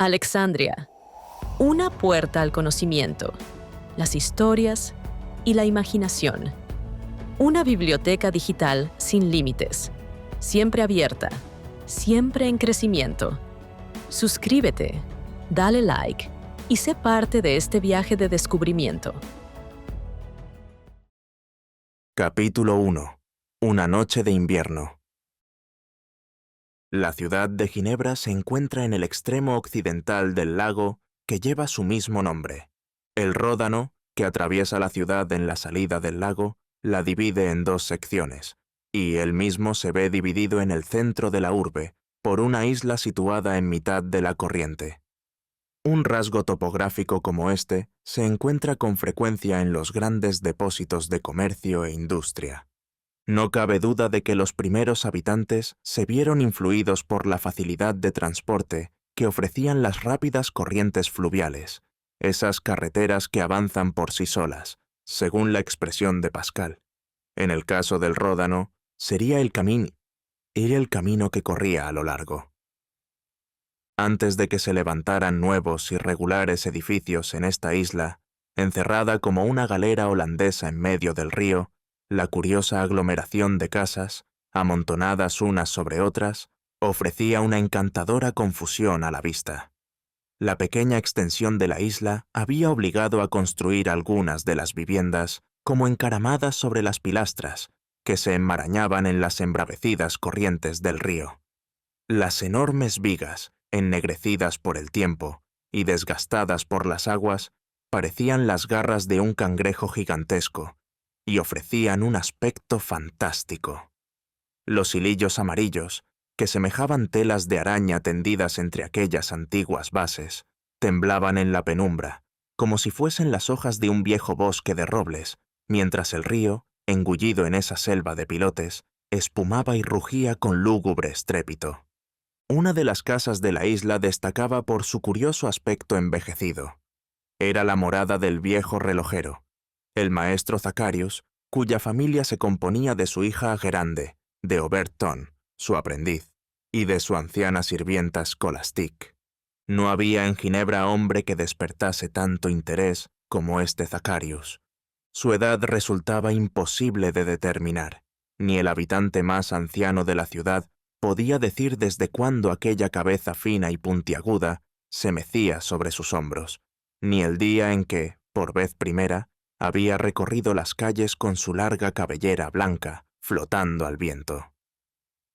Alexandria, una puerta al conocimiento, las historias y la imaginación. Una biblioteca digital sin límites, siempre abierta, siempre en crecimiento. Suscríbete, dale like y sé parte de este viaje de descubrimiento. Capítulo 1. Una noche de invierno. La ciudad de Ginebra se encuentra en el extremo occidental del lago que lleva su mismo nombre. El Ródano, que atraviesa la ciudad en la salida del lago, la divide en dos secciones, y él mismo se ve dividido en el centro de la urbe por una isla situada en mitad de la corriente. Un rasgo topográfico como este se encuentra con frecuencia en los grandes depósitos de comercio e industria. No cabe duda de que los primeros habitantes se vieron influidos por la facilidad de transporte que ofrecían las rápidas corrientes fluviales, esas carreteras que avanzan por sí solas, según la expresión de Pascal. En el caso del Ródano, sería el camino que corría a lo largo. Antes de que se levantaran nuevos y regulares edificios en esta isla, encerrada como una galera holandesa en medio del río, la curiosa aglomeración de casas, amontonadas unas sobre otras, ofrecía una encantadora confusión a la vista. La pequeña extensión de la isla había obligado a construir algunas de las viviendas como encaramadas sobre las pilastras, que se enmarañaban en las embravecidas corrientes del río. Las enormes vigas, ennegrecidas por el tiempo y desgastadas por las aguas, parecían las garras de un cangrejo gigantesco, y ofrecían un aspecto fantástico. Los hilillos amarillos, que semejaban telas de araña tendidas entre aquellas antiguas bases, temblaban en la penumbra, como si fuesen las hojas de un viejo bosque de robles, mientras el río, engullido en esa selva de pilotes, espumaba y rugía con lúgubre estrépito. Una de las casas de la isla destacaba por su curioso aspecto envejecido. Era la morada del viejo relojero, el maestro Zacarius, cuya familia se componía de su hija Gerande, de Oberton, su aprendiz, y de su anciana sirvienta Scholastique. No había en Ginebra hombre que despertase tanto interés como este Zacarius. Su edad resultaba imposible de determinar. Ni el habitante más anciano de la ciudad podía decir desde cuándo aquella cabeza fina y puntiaguda se mecía sobre sus hombros, ni el día en que, por vez primera, había recorrido las calles con su larga cabellera blanca, flotando al viento.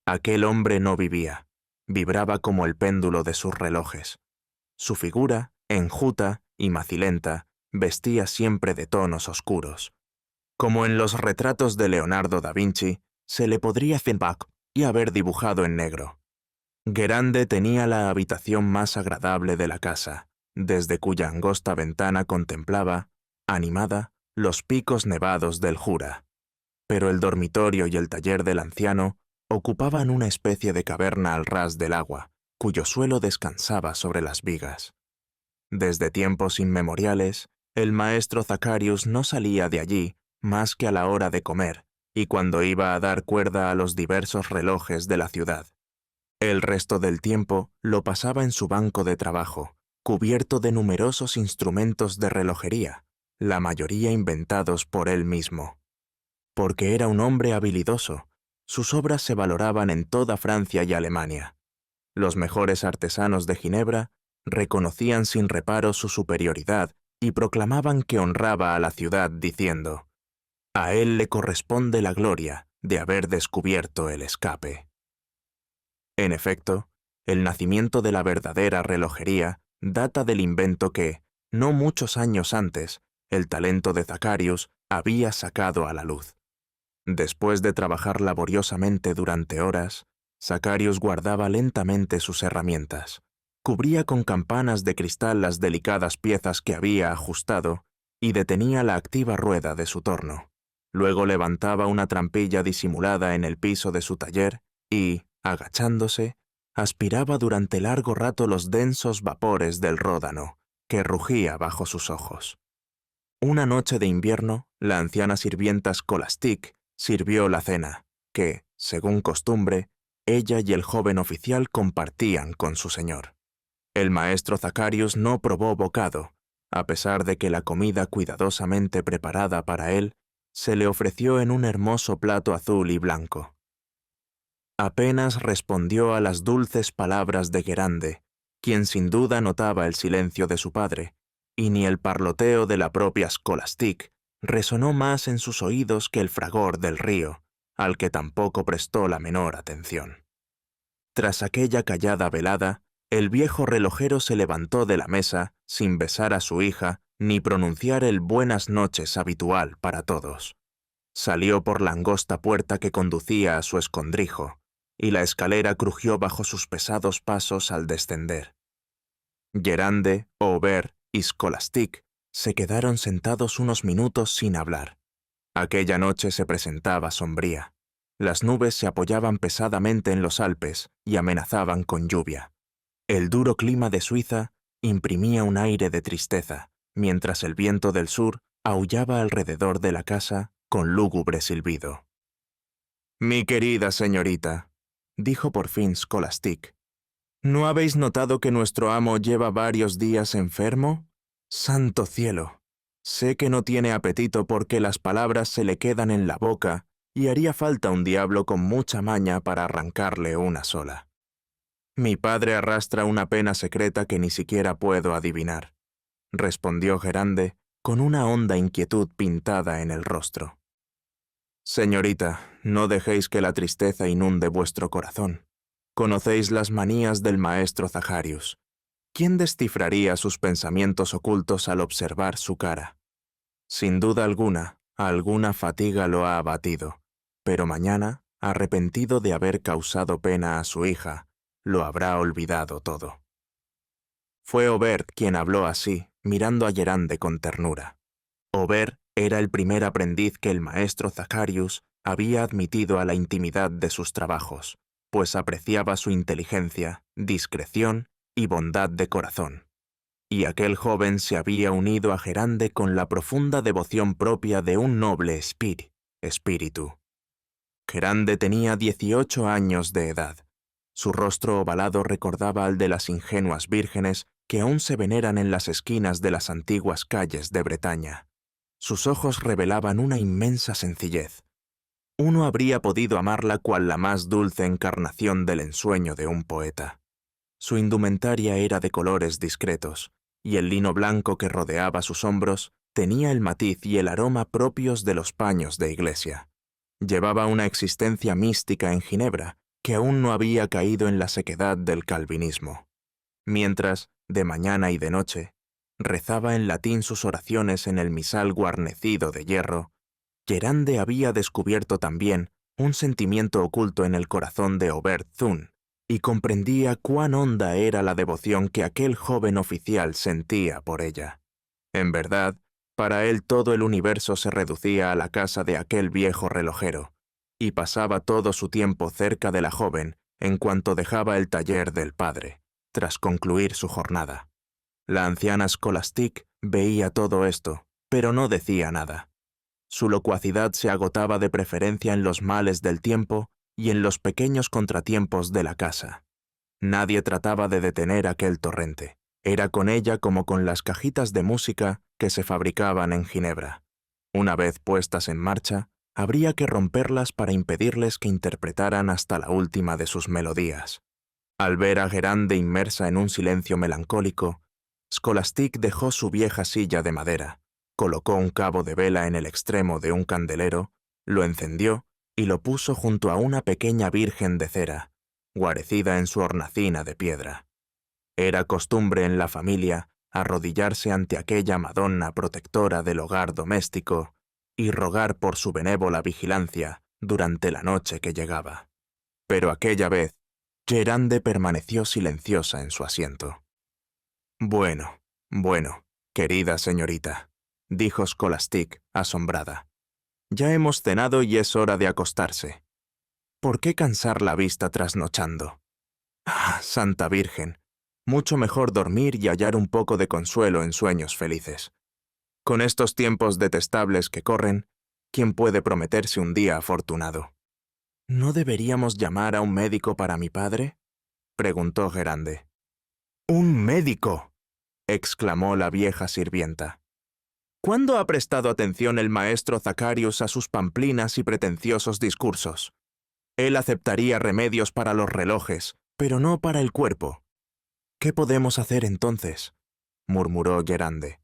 Aquel hombre no vivía, vibraba como el péndulo de sus relojes. Su figura, enjuta y macilenta, vestía siempre de tonos oscuros. Como en los retratos de Leonardo da Vinci, se le podría haber dibujado en negro. Gerande tenía la habitación más agradable de la casa, desde cuya angosta ventana contemplaba, animada, los picos nevados del Jura. Pero el dormitorio y el taller del anciano ocupaban una especie de caverna al ras del agua, cuyo suelo descansaba sobre las vigas. Desde tiempos inmemoriales, el maestro Zacarius no salía de allí más que a la hora de comer y cuando iba a dar cuerda a los diversos relojes de la ciudad. El resto del tiempo lo pasaba en su banco de trabajo, cubierto de numerosos instrumentos de relojería, la mayoría inventados por él mismo. Porque era un hombre habilidoso, sus obras se valoraban en toda Francia y Alemania. Los mejores artesanos de Ginebra reconocían sin reparo su superioridad y proclamaban que honraba a la ciudad diciendo: «A él le corresponde la gloria de haber descubierto el escape». En efecto, el nacimiento de la verdadera relojería data del invento que, no muchos años antes, el talento de Zacarius había sacado a la luz. Después de trabajar laboriosamente durante horas, Zacarius guardaba lentamente sus herramientas, cubría con campanas de cristal las delicadas piezas que había ajustado y detenía la activa rueda de su torno. Luego levantaba una trampilla disimulada en el piso de su taller y, agachándose, aspiraba durante largo rato los densos vapores del Ródano, que rugía bajo sus ojos. Una noche de invierno, la anciana sirvienta Scholastique sirvió la cena, que, según costumbre, ella y el joven oficial compartían con su señor. El maestro Zacarius no probó bocado, a pesar de que la comida cuidadosamente preparada para él se le ofreció en un hermoso plato azul y blanco. Apenas respondió a las dulces palabras de Guerande, quien sin duda notaba el silencio de su padre, y ni el parloteo de la propia Scholastic resonó más en sus oídos que el fragor del río, al que tampoco prestó la menor atención. Tras aquella callada velada, el viejo relojero se levantó de la mesa sin besar a su hija ni pronunciar el buenas noches habitual para todos. Salió por la angosta puerta que conducía a su escondrijo, y la escalera crujió bajo sus pesados pasos al descender. Guerande, Aubert y Scholastic se quedaron sentados unos minutos sin hablar. Aquella noche se presentaba sombría. Las nubes se apoyaban pesadamente en los Alpes y amenazaban con lluvia. El duro clima de Suiza imprimía un aire de tristeza, mientras el viento del sur aullaba alrededor de la casa con lúgubre silbido. «Mi querida señorita», dijo por fin Scholastic, ¿no habéis notado que nuestro amo lleva varios días enfermo? ¡Santo cielo! Sé que no tiene apetito porque las palabras se le quedan en la boca y haría falta un diablo con mucha maña para arrancarle una sola. Mi padre arrastra una pena secreta que ni siquiera puedo adivinar, respondió Guerande con una honda inquietud pintada en el rostro. Señorita, no dejéis que la tristeza inunde vuestro corazón. Conocéis las manías del maestro Zacarius. ¿Quién descifraría sus pensamientos ocultos al observar su cara? Sin duda alguna fatiga lo ha abatido, pero mañana, arrepentido de haber causado pena a su hija, lo habrá olvidado todo. Fue Aubert quien habló así, mirando a Guerande con ternura. Aubert era el primer aprendiz que el maestro Zacarius había admitido a la intimidad de sus trabajos, pues apreciaba su inteligencia, discreción y bondad de corazón. Y aquel joven se había unido a Guerande con la profunda devoción propia de un noble espíritu. Guerande tenía 18 años de edad. Su rostro ovalado recordaba al de las ingenuas vírgenes que aún se veneran en las esquinas de las antiguas calles de Bretaña. Sus ojos revelaban una inmensa sencillez. Uno habría podido amarla cual la más dulce encarnación del ensueño de un poeta. Su indumentaria era de colores discretos, y el lino blanco que rodeaba sus hombros tenía el matiz y el aroma propios de los paños de iglesia. Llevaba una existencia mística en Ginebra, que aún no había caído en la sequedad del calvinismo. Mientras, de mañana y de noche, rezaba en latín sus oraciones en el misal guarnecido de hierro, Guerande había descubierto también un sentimiento oculto en el corazón de Aubert Thun, y comprendía cuán honda era la devoción que aquel joven oficial sentía por ella. En verdad, para él todo el universo se reducía a la casa de aquel viejo relojero, y pasaba todo su tiempo cerca de la joven en cuanto dejaba el taller del padre, tras concluir su jornada. La anciana Scholastic veía todo esto, pero no decía nada. Su locuacidad se agotaba de preferencia en los males del tiempo y en los pequeños contratiempos de la casa. Nadie trataba de detener aquel torrente. Era con ella como con las cajitas de música que se fabricaban en Ginebra. Una vez puestas en marcha, habría que romperlas para impedirles que interpretaran hasta la última de sus melodías. Al ver a Guerande inmersa en un silencio melancólico, Scholastic dejó su vieja silla de madera, colocó un cabo de vela en el extremo de un candelero, lo encendió y lo puso junto a una pequeña virgen de cera, guarecida en su hornacina de piedra. Era costumbre en la familia arrodillarse ante aquella Madonna protectora del hogar doméstico y rogar por su benévola vigilancia durante la noche que llegaba. Pero aquella vez, Guerande permaneció silenciosa en su asiento. Bueno, querida señorita, dijo Scholastic, asombrada. Ya hemos cenado y es hora de acostarse. ¿Por qué cansar la vista trasnochando? Ah, Santa Virgen, mucho mejor dormir y hallar un poco de consuelo en sueños felices. Con estos tiempos detestables que corren, ¿quién puede prometerse un día afortunado? ¿No deberíamos llamar a un médico para mi padre?, preguntó Guerande. ¡Un médico!, exclamó la vieja sirvienta. ¿Cuándo ha prestado atención el maestro Zacarius a sus pamplinas y pretenciosos discursos? Él aceptaría remedios para los relojes, pero no para el cuerpo. ¿Qué podemos hacer entonces?, murmuró Gerande.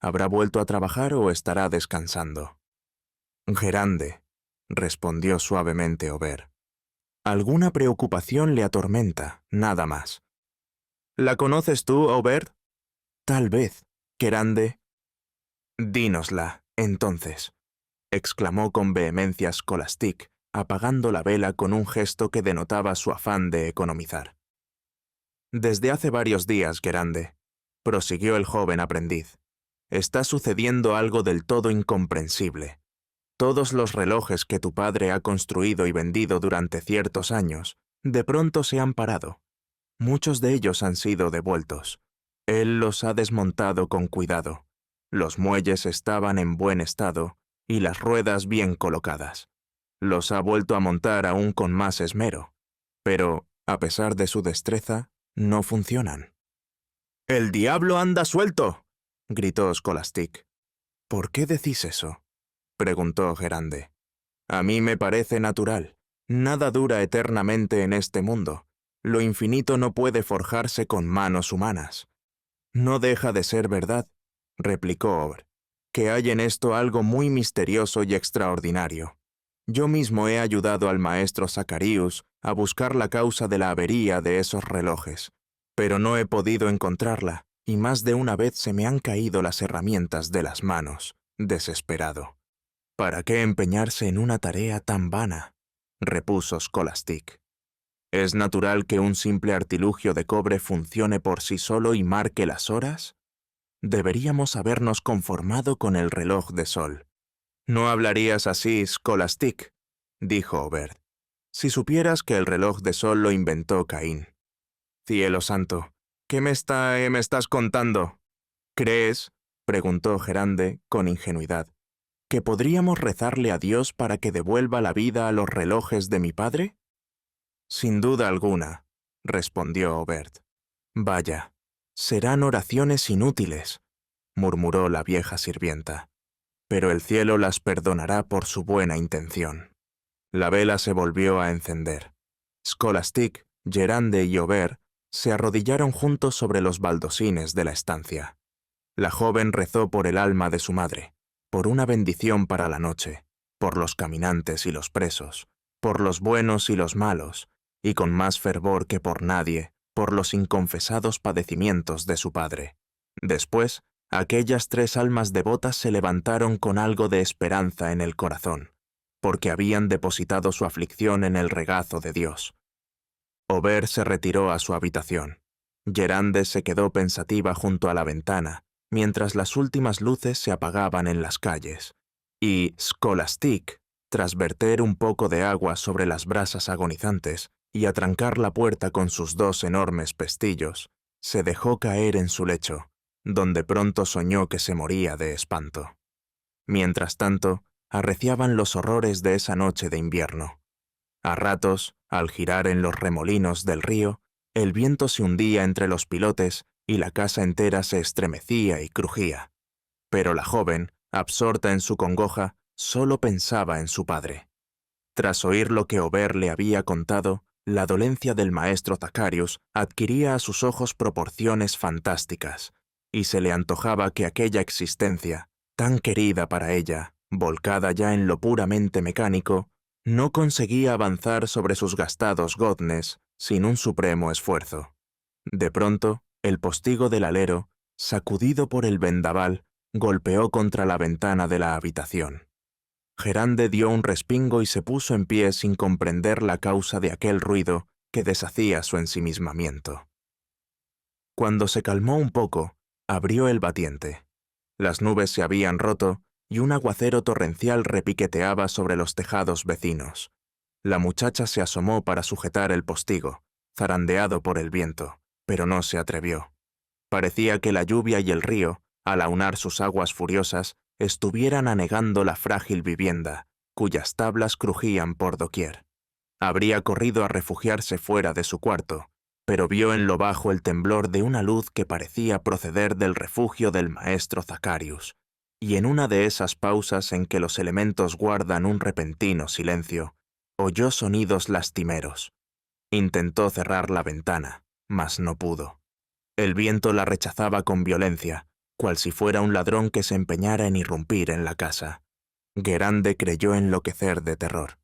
¿Habrá vuelto a trabajar o estará descansando? Gerande, respondió suavemente Aubert. Alguna preocupación le atormenta, nada más. ¿La conoces tú, Aubert? Tal vez, Gerande. Dínosla, entonces, exclamó con vehemencia Scholastic, apagando la vela con un gesto que denotaba su afán de economizar. Desde hace varios días, Gerande, prosiguió el joven aprendiz, está sucediendo algo del todo incomprensible. Todos los relojes que tu padre ha construido y vendido durante ciertos años, de pronto se han parado. Muchos de ellos han sido devueltos. Él los ha desmontado con cuidado. Los muelles estaban en buen estado y las ruedas bien colocadas. Los ha vuelto a montar aún con más esmero, pero, a pesar de su destreza, no funcionan. «¡El diablo anda suelto!», gritó Scholastic. «¿Por qué decís eso?», preguntó Gerande. «A mí me parece natural. Nada dura eternamente en este mundo. Lo infinito no puede forjarse con manos humanas». «No deja de ser verdad», replicó Aubert, «que hay en esto algo muy misterioso y extraordinario. Yo mismo he ayudado al maestro Zacarius a buscar la causa de la avería de esos relojes, pero no he podido encontrarla, y más de una vez se me han caído las herramientas de las manos, desesperado. «¿Para qué empeñarse en una tarea tan vana?», repuso Scholastic. «¿Es natural que un simple artilugio de cobre funcione por sí solo y marque las horas? Deberíamos habernos conformado con el reloj de sol». «No hablarías así, Scholastic», dijo Aubert, «si supieras que el reloj de sol lo inventó Caín». «Cielo santo, ¿qué me estás contando?» «¿Crees?», preguntó Gerande con ingenuidad, «¿que podríamos rezarle a Dios para que devuelva la vida a los relojes de mi padre?» «Sin duda alguna», respondió Aubert. «Vaya, serán oraciones inútiles», murmuró la vieja sirvienta, «pero el cielo las perdonará por su buena intención». La vela se volvió a encender. Scholastic, Gerande y Aubert se arrodillaron juntos sobre los baldosines de la estancia. La joven rezó por el alma de su madre, por una bendición para la noche, por los caminantes y los presos, por los buenos y los malos, y con más fervor que por nadie, por los inconfesados padecimientos de su padre. Después, aquellas 3 almas devotas se levantaron con algo de esperanza en el corazón, porque habían depositado su aflicción en el regazo de Dios. Aubert se retiró a su habitación. Gerande se quedó pensativa junto a la ventana, mientras las últimas luces se apagaban en las calles, y Scholastic, tras verter un poco de agua sobre las brasas agonizantes y atrancar la puerta con sus 2 enormes pestillos, se dejó caer en su lecho, donde pronto soñó que se moría de espanto. Mientras tanto, arreciaban los horrores de esa noche de invierno. A ratos, al girar en los remolinos del río, el viento se hundía entre los pilotes y la casa entera se estremecía y crujía. Pero la joven, absorta en su congoja, solo pensaba en su padre. Tras oír lo que Aubert le había contado, la dolencia del maestro Zacarius adquiría a sus ojos proporciones fantásticas, y se le antojaba que aquella existencia, tan querida para ella, volcada ya en lo puramente mecánico, no conseguía avanzar sobre sus gastados goznes sin un supremo esfuerzo. De pronto, el postigo del alero, sacudido por el vendaval, golpeó contra la ventana de la habitación. Gerande dio un respingo y se puso en pie sin comprender la causa de aquel ruido que deshacía su ensimismamiento. Cuando se calmó un poco, abrió el batiente. Las nubes se habían roto y un aguacero torrencial repiqueteaba sobre los tejados vecinos. La muchacha se asomó para sujetar el postigo, zarandeado por el viento, pero no se atrevió. Parecía que la lluvia y el río, al aunar sus aguas furiosas, estuvieran anegando la frágil vivienda, cuyas tablas crujían por doquier. Habría corrido a refugiarse fuera de su cuarto, pero vio en lo bajo el temblor de una luz que parecía proceder del refugio del maestro Zacarius, y en una de esas pausas en que los elementos guardan un repentino silencio, oyó sonidos lastimeros. Intentó cerrar la ventana, mas no pudo. El viento la rechazaba con violencia, cual si fuera un ladrón que se empeñara en irrumpir en la casa. Guerande creyó enloquecer de terror.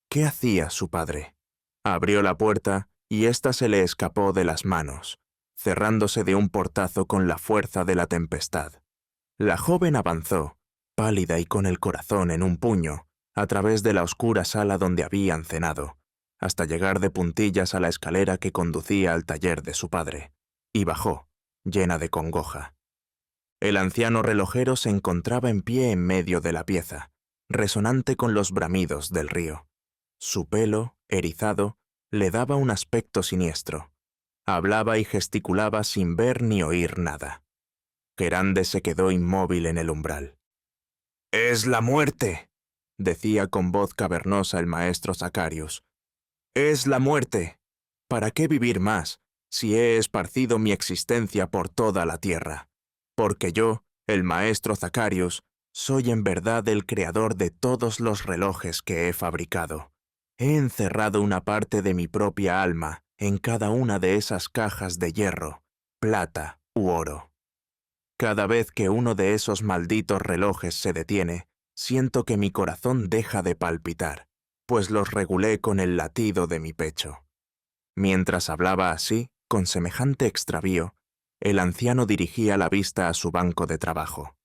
¿Qué hacía su padre? Abrió la puerta y ésta se le escapó de las manos, cerrándose de un portazo con la fuerza de la tempestad. La joven avanzó, pálida y con el corazón en un puño, a través de la oscura sala donde habían cenado, hasta llegar de puntillas a la escalera que conducía al taller de su padre, y bajó, llena de congoja. El anciano relojero se encontraba en pie en medio de la pieza, resonante con los bramidos del río. Su pelo, erizado, le daba un aspecto siniestro. Hablaba y gesticulaba sin ver ni oír nada. Guerande se quedó inmóvil en el umbral. «¡Es la muerte!», decía con voz cavernosa el maestro Zacarius. «¡Es la muerte! ¿Para qué vivir más, si he esparcido mi existencia por toda la tierra? Porque yo, el maestro Zacarius, soy en verdad el creador de todos los relojes que he fabricado. He encerrado una parte de mi propia alma en cada una de esas cajas de hierro, plata u oro. Cada vez que uno de esos malditos relojes se detiene, siento que mi corazón deja de palpitar, pues los regulé con el latido de mi pecho». Mientras hablaba así, con semejante extravío, el anciano dirigía la vista a su banco de trabajo.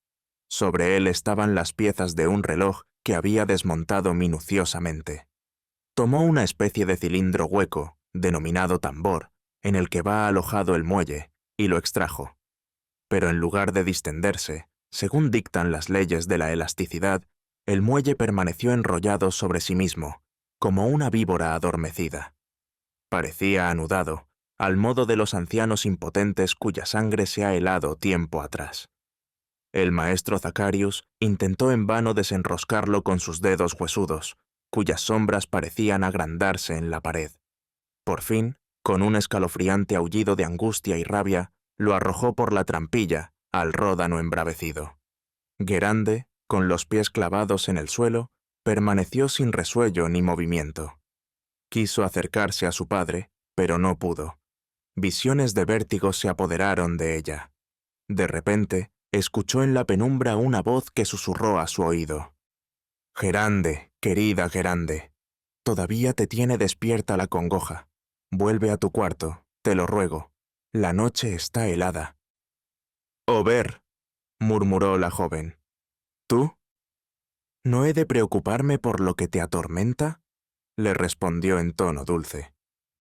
Sobre él estaban las piezas de un reloj que había desmontado minuciosamente. Tomó una especie de cilindro hueco, denominado tambor, en el que va alojado el muelle, y lo extrajo. Pero en lugar de distenderse, según dictan las leyes de la elasticidad, el muelle permaneció enrollado sobre sí mismo, como una víbora adormecida. Parecía anudado, al modo de los ancianos impotentes cuya sangre se ha helado tiempo atrás. El maestro Zacarius intentó en vano desenroscarlo con sus dedos huesudos, cuyas sombras parecían agrandarse en la pared. Por fin, con un escalofriante aullido de angustia y rabia, lo arrojó por la trampilla al ródano embravecido. Guerande, con los pies clavados en el suelo, permaneció sin resuello ni movimiento. Quiso acercarse a su padre, pero no pudo. Visiones de vértigo se apoderaron de ella. De repente, escuchó en la penumbra una voz que susurró a su oído. «Guerande, querida Guerande, todavía te tiene despierta la congoja. Vuelve a tu cuarto, te lo ruego. La noche está helada». «Ober», murmuró la joven. «¿Tú? ¿No he de preocuparme por lo que te atormenta?», le respondió en tono dulce.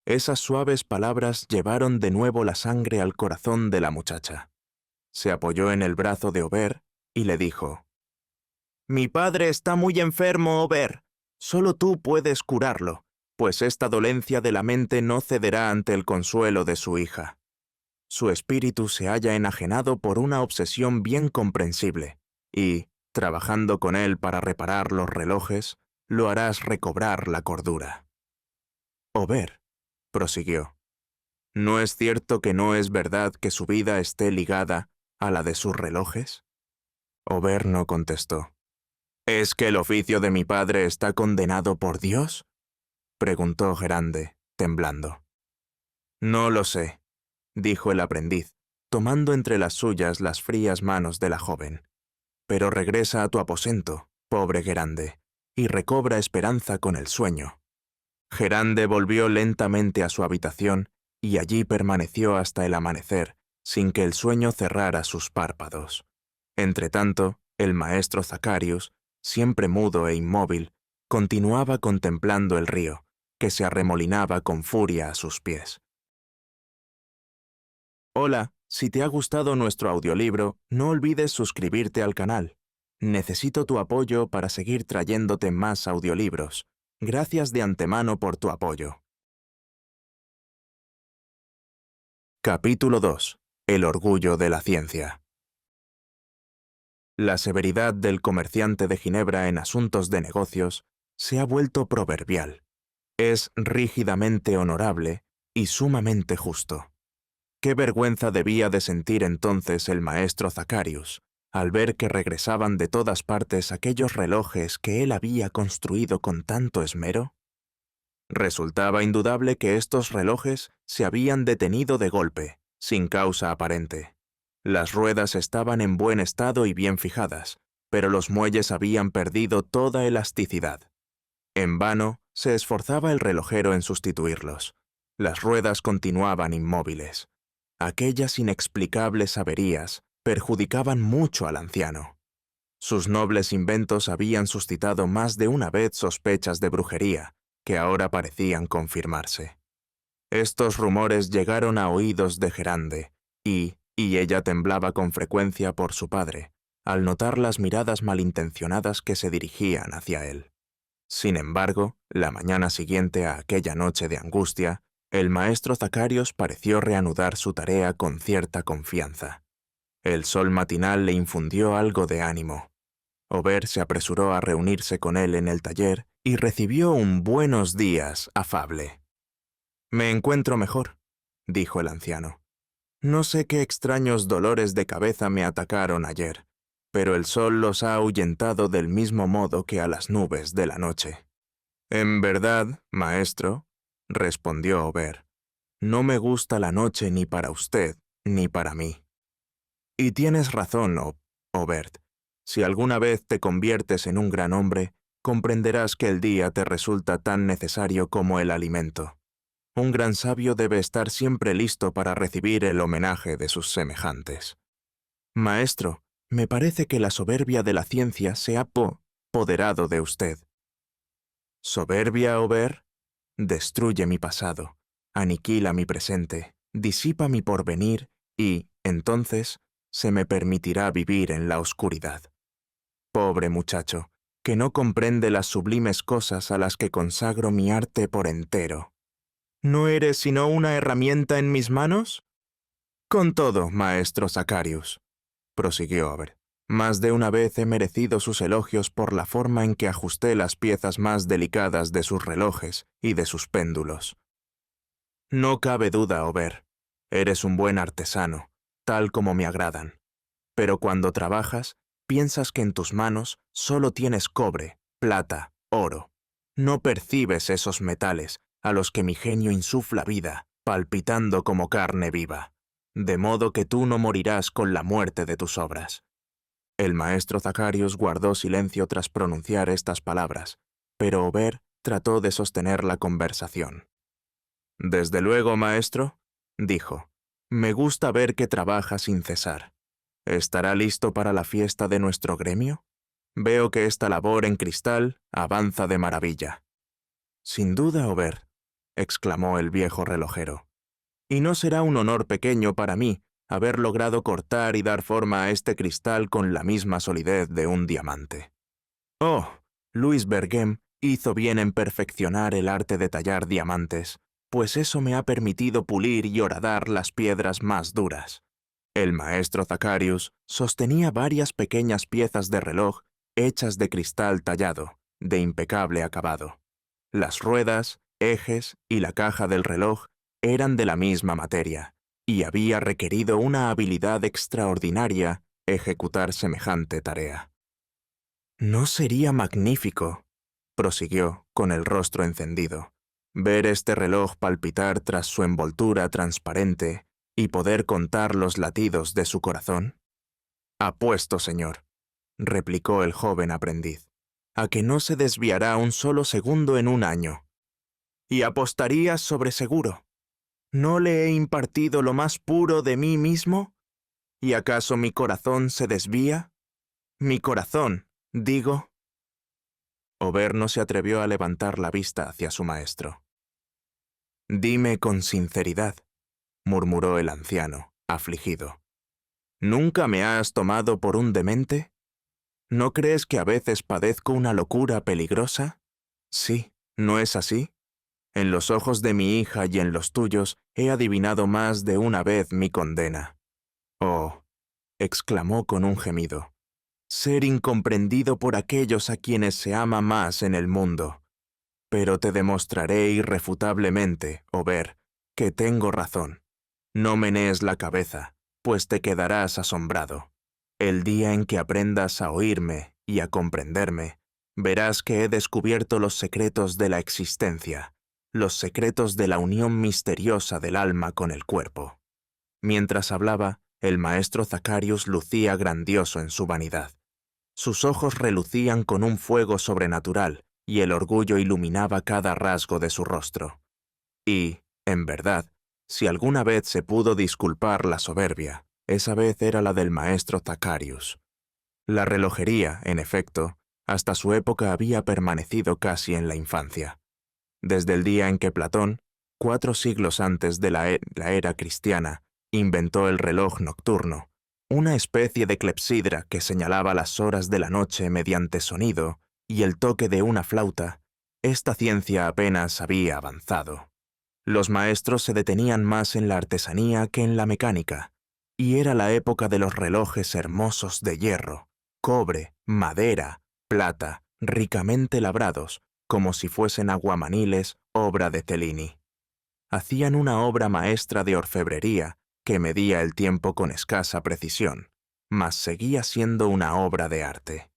Esas suaves palabras llevaron de nuevo la sangre al corazón de la muchacha. Se apoyó en el brazo de Ober y le dijo: «Mi padre está muy enfermo, Ober. Solo tú puedes curarlo, pues esta dolencia de la mente no cederá ante el consuelo de su hija. Su espíritu se halla enajenado por una obsesión bien comprensible, y, trabajando con él para reparar los relojes, lo harás recobrar la cordura». «Ober», prosiguió, «¿no es cierto que no es verdad que su vida esté ligada a la de sus relojes?». Ober no contestó. «¿Es que el oficio de mi padre está condenado por Dios?», preguntó Guerande, temblando. «No lo sé», dijo el aprendiz, tomando entre las suyas las frías manos de la joven. «Pero regresa a tu aposento, pobre Guerande, y recobra esperanza con el sueño». Guerande volvió lentamente a su habitación y allí permaneció hasta el amanecer, sin que el sueño cerrara sus párpados. Entretanto, el maestro Zacarius, siempre mudo e inmóvil, continuaba contemplando el río, que se arremolinaba con furia a sus pies. Hola, si te ha gustado nuestro audiolibro, no olvides suscribirte al canal. Necesito tu apoyo para seguir trayéndote más audiolibros. Gracias de antemano por tu apoyo. Capítulo 2. El orgullo de la ciencia. La severidad del comerciante de Ginebra en asuntos de negocios se ha vuelto proverbial. Es rígidamente honorable y sumamente justo. Qué vergüenza debía de sentir entonces el maestro Zacarius al ver que regresaban de todas partes aquellos relojes que él había construido con tanto esmero. Resultaba indudable que estos relojes se habían detenido de golpe, sin causa aparente. Las ruedas estaban en buen estado y bien fijadas, pero los muelles habían perdido toda elasticidad. En vano se esforzaba el relojero en sustituirlos. Las ruedas continuaban inmóviles. Aquellas inexplicables averías perjudicaban mucho al anciano. Sus nobles inventos habían suscitado más de una vez sospechas de brujería, que ahora parecían confirmarse. Estos rumores llegaron a oídos de Gerande, y ella temblaba con frecuencia por su padre, al notar las miradas malintencionadas que se dirigían hacia él. Sin embargo, la mañana siguiente a aquella noche de angustia, el maestro Zacarios pareció reanudar su tarea con cierta confianza. El sol matinal le infundió algo de ánimo. Aubert se apresuró a reunirse con él en el taller y recibió un buenos días afable. «Me encuentro mejor», dijo el anciano. «No sé qué extraños dolores de cabeza me atacaron ayer, pero el sol los ha ahuyentado del mismo modo que a las nubes de la noche». «En verdad, maestro», respondió Aubert, «no me gusta la noche ni para usted ni para mí». «Y tienes razón, Aubert. Si alguna vez te conviertes en un gran hombre, comprenderás que el día te resulta tan necesario como el alimento. Un gran sabio debe estar siempre listo para recibir el homenaje de sus semejantes. Maestro, me parece que la soberbia de la ciencia se ha apoderado de usted». «¿Soberbia, Aubert? Destruye mi pasado, aniquila mi presente, disipa mi porvenir y, entonces, se me permitirá vivir en la oscuridad. Pobre muchacho, que no comprende las sublimes cosas a las que consagro mi arte por entero. ¿No eres sino una herramienta en mis manos? Con todo, maestro Zacarius», prosiguió Aubert, «más de una vez he merecido sus elogios por la forma en que ajusté las piezas más delicadas de sus relojes y de sus péndulos. No cabe duda, Aubert, eres un buen artesano, tal como me agradan. Pero cuando trabajas, piensas que en tus manos solo tienes cobre, plata, oro. No percibes esos metales a los que mi genio insufla vida, palpitando como carne viva, de modo que tú no morirás con la muerte de tus obras». El maestro Zacarius guardó silencio tras pronunciar estas palabras, pero Aubert trató de sostener la conversación. «Desde luego, maestro», dijo, «me gusta ver que trabaja sin cesar. ¿Estará listo para la fiesta de nuestro gremio? Veo que esta labor en cristal avanza de maravilla». «Sin duda, Aubert», exclamó el viejo relojero, «y no será un honor pequeño para mí haber logrado cortar y dar forma a este cristal con la misma solidez de un diamante. Oh, Louis Berghem hizo bien en perfeccionar el arte de tallar diamantes, pues eso me ha permitido pulir y horadar las piedras más duras». El maestro Zacarius sostenía varias pequeñas piezas de reloj hechas de cristal tallado, de impecable acabado. Las ruedas, ejes y la caja del reloj eran de la misma materia, y había requerido una habilidad extraordinaria ejecutar semejante tarea. «¿No sería magnífico?», prosiguió, con el rostro encendido, «ver este reloj palpitar tras su envoltura transparente y poder contar los latidos de su corazón?» «Apuesto, señor», replicó el joven aprendiz, «a que no se desviará un solo segundo en un año». «Y apostarías sobre seguro. ¿No le he impartido lo más puro de mí mismo? ¿Y acaso mi corazón se desvía? Mi corazón, digo». Aubert no se atrevió a levantar la vista hacia su maestro. «Dime con sinceridad», murmuró el anciano, afligido, «¿nunca me has tomado por un demente? ¿No crees que a veces padezco una locura peligrosa? Sí, ¿no es así? En los ojos de mi hija y en los tuyos he adivinado más de una vez mi condena». «Oh», exclamó con un gemido, «ser incomprendido por aquellos a quienes se ama más en el mundo. Pero te demostraré irrefutablemente, Aubert, que tengo razón. No menees la cabeza, pues te quedarás asombrado. El día en que aprendas a oírme y a comprenderme, verás que he descubierto los secretos de la existencia, los secretos de la unión misteriosa del alma con el cuerpo. Mientras hablaba, el maestro Zacarius lucía grandioso en su vanidad. Sus ojos relucían con un fuego sobrenatural y el orgullo iluminaba cada rasgo de su rostro. Y, en verdad, si alguna vez se pudo disculpar la soberbia, esa vez era la del maestro Zacarius. La relojería, en efecto, hasta su época había permanecido casi en la infancia. Desde el día en que Platón, 4 siglos antes de la era cristiana, inventó el reloj nocturno, una especie de clepsidra que señalaba las horas de la noche mediante sonido y el toque de una flauta, esta ciencia apenas había avanzado. Los maestros se detenían más en la artesanía que en la mecánica, y era la época de los relojes hermosos de hierro, cobre, madera, plata, ricamente labrados, como si fuesen aguamaniles, obra de Cellini. Hacían una obra maestra de orfebrería que medía el tiempo con escasa precisión, mas seguía siendo una obra de arte.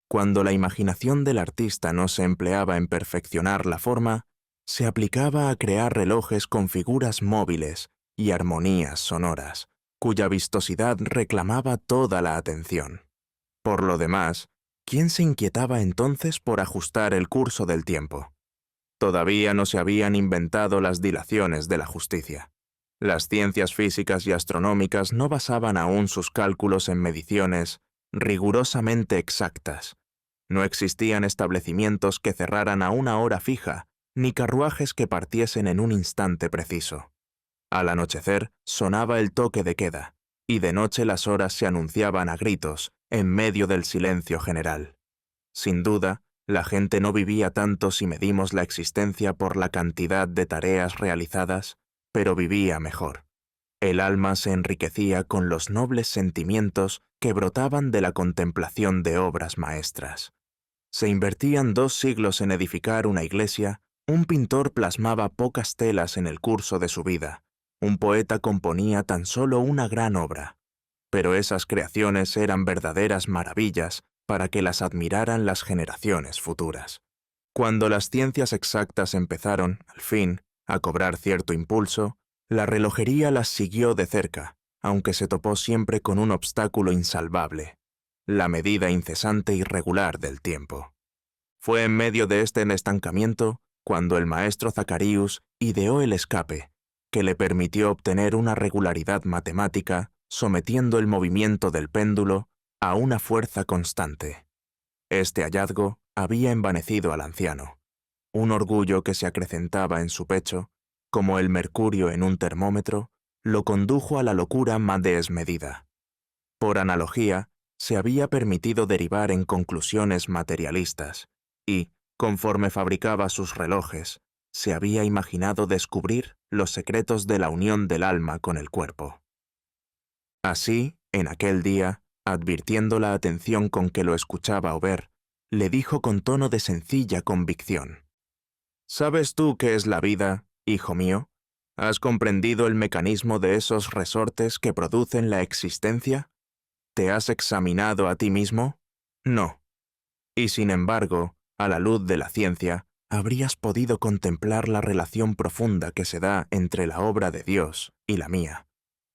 Cuando la imaginación del artista no se empleaba en perfeccionar la forma, se aplicaba a crear relojes con figuras móviles y armonías sonoras, cuya vistosidad reclamaba toda la atención. Por lo demás, ¿quién se inquietaba entonces por ajustar el curso del tiempo? Todavía no se habían inventado las dilaciones de la justicia. Las ciencias físicas y astronómicas no basaban aún sus cálculos en mediciones rigurosamente exactas. No existían establecimientos que cerraran a una hora fija, ni carruajes que partiesen en un instante preciso. Al anochecer sonaba el toque de queda, y de noche las horas se anunciaban a gritos en medio del silencio general. Sin duda, la gente no vivía tanto si medimos la existencia por la cantidad de tareas realizadas, pero vivía mejor. El alma se enriquecía con los nobles sentimientos que brotaban de la contemplación de obras maestras. Se invertían 2 siglos en edificar una iglesia, un pintor plasmaba pocas telas en el curso de su vida, un poeta componía tan solo una gran obra, pero esas creaciones eran verdaderas maravillas para que las admiraran las generaciones futuras. Cuando las ciencias exactas empezaron, al fin, a cobrar cierto impulso, la relojería las siguió de cerca, aunque se topó siempre con un obstáculo insalvable: la medida incesante y regular del tiempo. Fue en medio de este estancamiento cuando el maestro Zacarius ideó el escape, que le permitió obtener una regularidad matemática sometiendo el movimiento del péndulo a una fuerza constante. Este hallazgo había envanecido al anciano. Un orgullo que se acrecentaba en su pecho, como el mercurio en un termómetro, lo condujo a la locura más desmedida. Por analogía, se había permitido derivar en conclusiones materialistas, y, conforme fabricaba sus relojes, se había imaginado descubrir los secretos de la unión del alma con el cuerpo. Así, en aquel día, advirtiendo la atención con que lo escuchaba Aubert, le dijo con tono de sencilla convicción: «¿Sabes tú qué es la vida, hijo mío? ¿Has comprendido el mecanismo de esos resortes que producen la existencia? ¿Te has examinado a ti mismo? No. Y sin embargo, a la luz de la ciencia, habrías podido contemplar la relación profunda que se da entre la obra de Dios y la mía,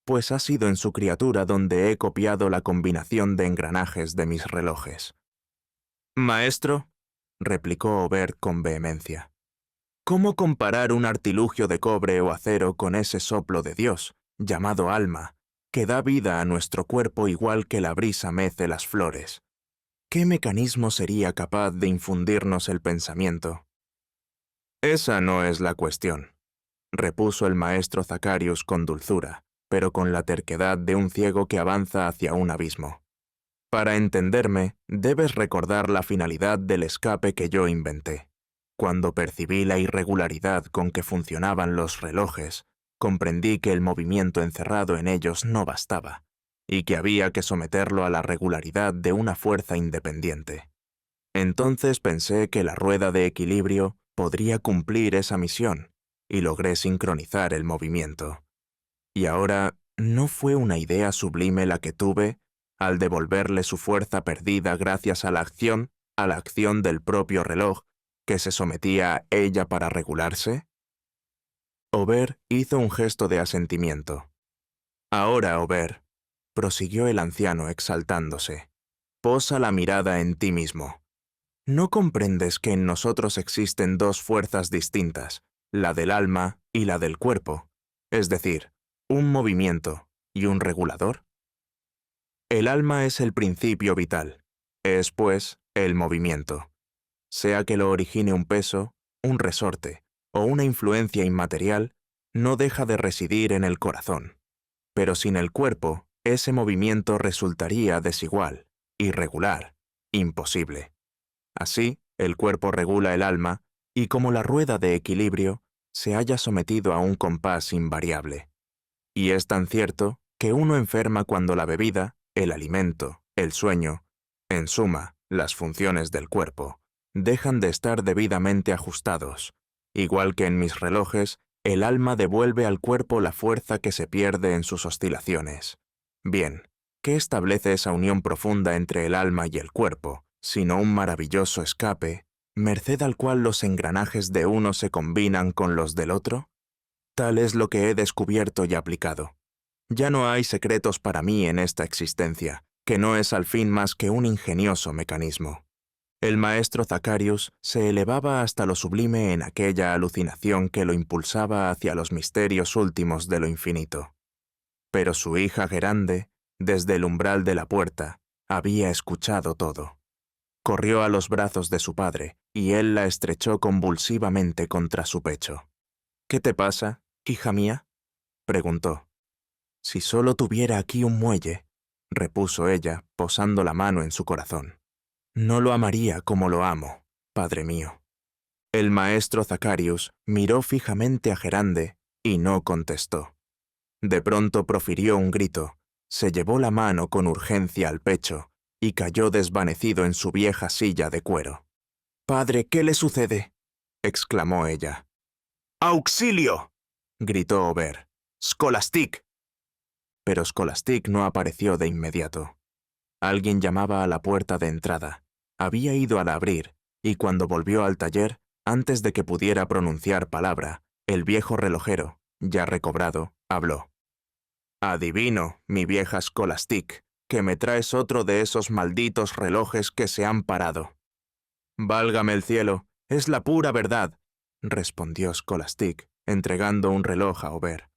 pues ha sido en su criatura donde he copiado la combinación de engranajes de mis relojes». «Maestro», replicó Aubert con vehemencia, «¿cómo comparar un artilugio de cobre o acero con ese soplo de Dios, llamado alma, que da vida a nuestro cuerpo igual que la brisa mece las flores? ¿Qué mecanismo sería capaz de infundirnos el pensamiento?» «Esa no es la cuestión», repuso el maestro Zacarius con dulzura, pero con la terquedad de un ciego que avanza hacia un abismo. «Para entenderme, debes recordar la finalidad del escape que yo inventé. Cuando percibí la irregularidad con que funcionaban los relojes, comprendí que el movimiento encerrado en ellos no bastaba, y que había que someterlo a la regularidad de una fuerza independiente. Entonces pensé que la rueda de equilibrio podría cumplir esa misión, y logré sincronizar el movimiento. Y ahora, ¿no fue una idea sublime la que tuve al devolverle su fuerza perdida gracias a la acción del propio reloj que se sometía a ella para regularse? Aubert hizo un gesto de asentimiento. Ahora, Aubert, prosiguió el anciano exaltándose, posa la mirada en ti mismo. ¿No comprendes que en nosotros existen dos fuerzas distintas, la del alma y la del cuerpo? Es decir, un movimiento y un regulador. El alma es el principio vital, es, pues, el movimiento. Sea que lo origine un peso, un resorte o una influencia inmaterial, no deja de residir en el corazón. Pero sin el cuerpo, ese movimiento resultaría desigual, irregular, imposible. Así, el cuerpo regula el alma y como la rueda de equilibrio, se halla sometido a un compás invariable. Y es tan cierto que uno enferma cuando la bebida, el alimento, el sueño, en suma, las funciones del cuerpo, dejan de estar debidamente ajustados. Igual que en mis relojes, el alma devuelve al cuerpo la fuerza que se pierde en sus oscilaciones. Bien, ¿qué establece esa unión profunda entre el alma y el cuerpo, sino un maravilloso escape, merced al cual los engranajes de uno se combinan con los del otro? Tal es lo que he descubierto y aplicado. Ya no hay secretos para mí en esta existencia, que no es al fin más que un ingenioso mecanismo. El maestro Zacharius se elevaba hasta lo sublime en aquella alucinación que lo impulsaba hacia los misterios últimos de lo infinito. Pero su hija Guerande, desde el umbral de la puerta, había escuchado todo. Corrió a los brazos de su padre, y él la estrechó convulsivamente contra su pecho. «¿Qué te pasa, hija mía?», preguntó. «Si solo tuviera aquí un muelle», repuso ella, posando la mano en su corazón. «No lo amaría como lo amo, padre mío». El maestro Zacharius miró fijamente a Guerande y no contestó. De pronto profirió un grito, se llevó la mano con urgencia al pecho y cayó desvanecido en su vieja silla de cuero. «Padre, ¿qué le sucede?», exclamó ella. «¡Auxilio!», gritó Aubert. «Scholastic». Pero Scholastic no apareció de inmediato. Alguien llamaba a la puerta de entrada. Había ido al abrir, y cuando volvió al taller, antes de que pudiera pronunciar palabra, el viejo relojero, ya recobrado, habló. «Adivino, mi vieja Scholastic, que me traes otro de esos malditos relojes que se han parado». «Válgame el cielo, es la pura verdad», respondió Scholastic, entregando un reloj a Aubert.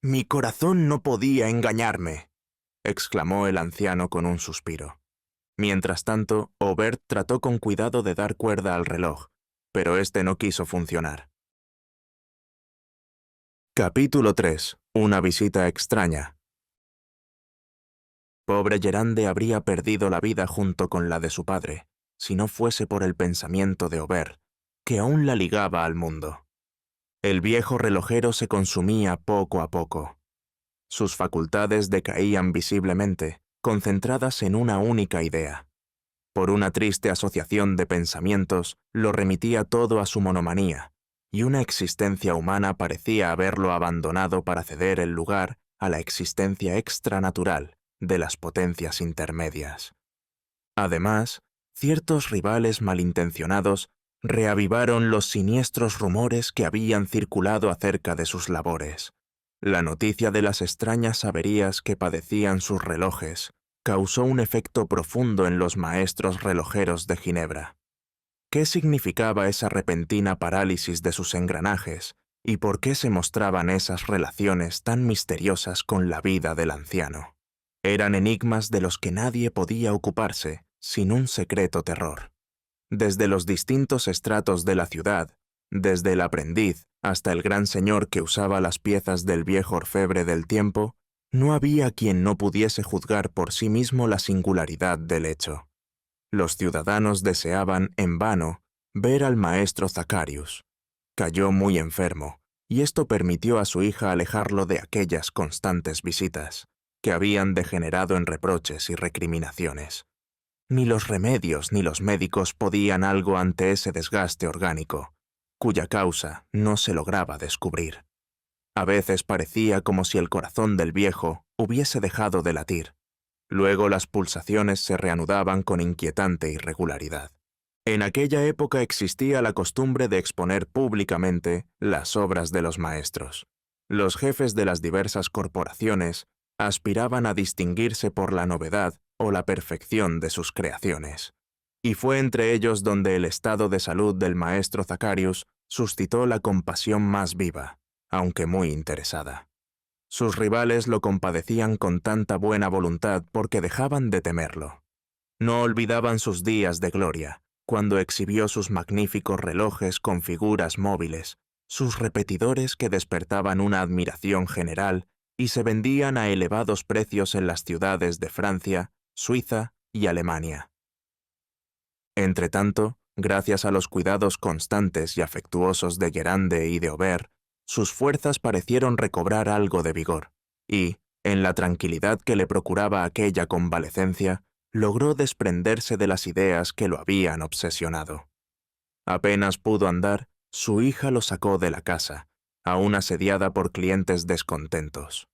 «Mi corazón no podía engañarme», exclamó el anciano con un suspiro. Mientras tanto, Aubert trató con cuidado de dar cuerda al reloj, pero este no quiso funcionar. Capítulo 3. Una visita extraña. Pobre Guerande habría perdido la vida junto con la de su padre, si no fuese por el pensamiento de Aubert, que aún la ligaba al mundo. El viejo relojero se consumía poco a poco. Sus facultades decaían visiblemente, concentradas en una única idea. Por una triste asociación de pensamientos, lo remitía todo a su monomanía, y una existencia humana parecía haberlo abandonado para ceder el lugar a la existencia extranatural de las potencias intermedias. Además, ciertos rivales malintencionados reavivaron los siniestros rumores que habían circulado acerca de sus labores. La noticia de las extrañas averías que padecían sus relojes causó un efecto profundo en los maestros relojeros de Ginebra. ¿Qué significaba esa repentina parálisis de sus engranajes y por qué se mostraban esas relaciones tan misteriosas con la vida del anciano? Eran enigmas de los que nadie podía ocuparse sin un secreto terror. Desde los distintos estratos de la ciudad, desde el aprendiz hasta el gran señor que usaba las piezas del viejo orfebre del tiempo, no había quien no pudiese juzgar por sí mismo la singularidad del hecho. Los ciudadanos deseaban, en vano, ver al maestro Zacharius. Cayó muy enfermo, y esto permitió a su hija alejarlo de aquellas constantes visitas, que habían degenerado en reproches y recriminaciones. Ni los remedios ni los médicos podían algo ante ese desgaste orgánico, cuya causa no se lograba descubrir. A veces parecía como si el corazón del viejo hubiese dejado de latir. Luego las pulsaciones se reanudaban con inquietante irregularidad. En aquella época existía la costumbre de exponer públicamente las obras de los maestros. Los jefes de las diversas corporaciones aspiraban a distinguirse por la novedad o la perfección de sus creaciones. Y fue entre ellos donde el estado de salud del maestro Zacharius suscitó la compasión más viva, aunque muy interesada. Sus rivales lo compadecían con tanta buena voluntad porque dejaban de temerlo. No olvidaban sus días de gloria, cuando exhibió sus magníficos relojes con figuras móviles, sus repetidores que despertaban una admiración general y se vendían a elevados precios en las ciudades de Francia, Suiza y Alemania. Entretanto, gracias a los cuidados constantes y afectuosos de Guérande y de Aubert, sus fuerzas parecieron recobrar algo de vigor, y, en la tranquilidad que le procuraba aquella convalecencia, logró desprenderse de las ideas que lo habían obsesionado. Apenas pudo andar, su hija lo sacó de la casa, aún asediada por clientes descontentos.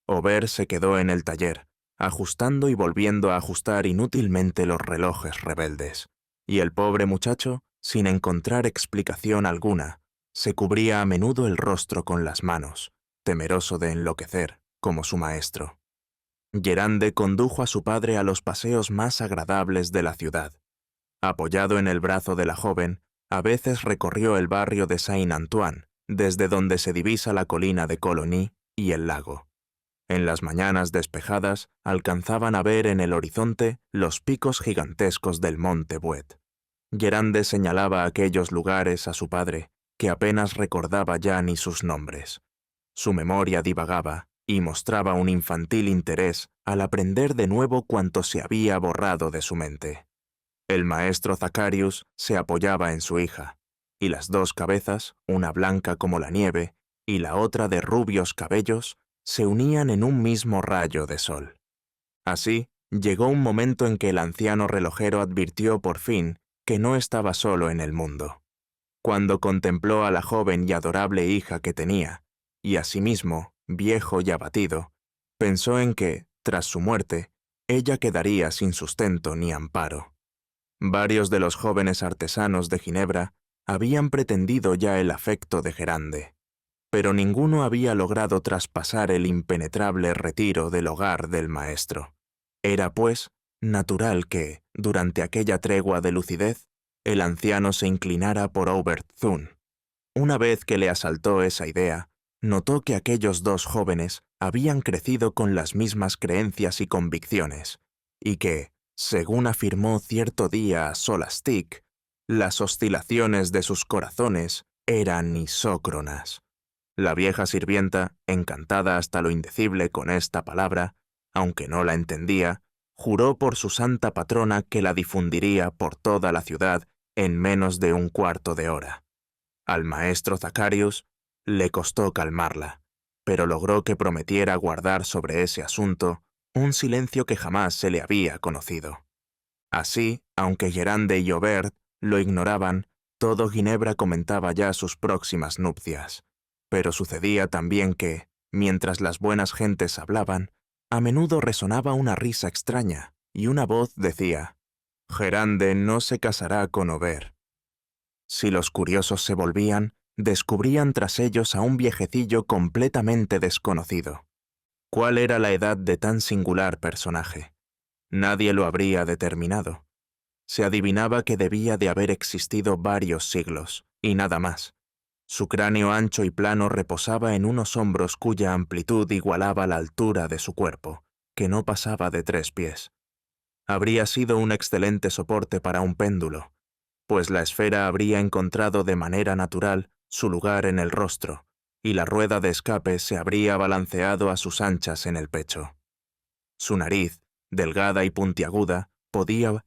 Aubert se quedó en el taller, ajustando y volviendo a ajustar inútilmente los relojes rebeldes, y el pobre muchacho, sin encontrar explicación alguna, se cubría a menudo el rostro con las manos, temeroso de enloquecer, como su maestro. Guérande condujo a su padre a los paseos más agradables de la ciudad. Apoyado en el brazo de la joven, a veces recorrió el barrio de Saint-Antoine, desde donde se divisa la colina de Colony y el lago. En las mañanas despejadas alcanzaban a ver en el horizonte los picos gigantescos del monte Bouet. Guérande señalaba aquellos lugares a su padre, que apenas recordaba ya ni sus nombres. Su memoria divagaba y mostraba un infantil interés al aprender de nuevo cuanto se había borrado de su mente. El maestro Zacharius se apoyaba en su hija, y las dos cabezas, una blanca como la nieve y la otra de rubios cabellos, se unían en un mismo rayo de sol. Así, llegó un momento en que el anciano relojero advirtió por fin que no estaba solo en el mundo. Cuando contempló a la joven y adorable hija que tenía, y asimismo, viejo y abatido, pensó en que, tras su muerte, ella quedaría sin sustento ni amparo. Varios de los jóvenes artesanos de Ginebra habían pretendido ya el afecto de Guérande, pero ninguno había logrado traspasar el impenetrable retiro del hogar del maestro. Era, pues, natural que, durante aquella tregua de lucidez, el anciano se inclinara por Aubert Thun. Una vez que le asaltó esa idea, notó que aquellos dos jóvenes habían crecido con las mismas creencias y convicciones, y que, según afirmó cierto día a Solastic, las oscilaciones de sus corazones eran isócronas. La vieja sirvienta, encantada hasta lo indecible con esta palabra, aunque no la entendía, juró por su santa patrona que la difundiría por toda la ciudad en menos de un cuarto de hora. Al maestro Zacharius le costó calmarla, pero logró que prometiera guardar sobre ese asunto un silencio que jamás se le había conocido. Así, aunque Guérande y Aubert lo ignoraban, todo Ginebra comentaba ya sus próximas nupcias. Pero sucedía también que, mientras las buenas gentes hablaban, a menudo resonaba una risa extraña, y una voz decía: «Guérande no se casará con Aubert». Si los curiosos se volvían, descubrían tras ellos a un viejecillo completamente desconocido. ¿Cuál era la edad de tan singular personaje? Nadie lo habría determinado. Se adivinaba que debía de haber existido varios siglos, y nada más. Su cráneo ancho y plano reposaba en unos hombros cuya amplitud igualaba la altura de su cuerpo, que no pasaba de 3 pies. Habría sido un excelente soporte para un péndulo, pues la esfera habría encontrado de manera natural su lugar en el rostro, y la rueda de escape se habría balanceado a sus anchas en el pecho. Su nariz, delgada y puntiaguda, podía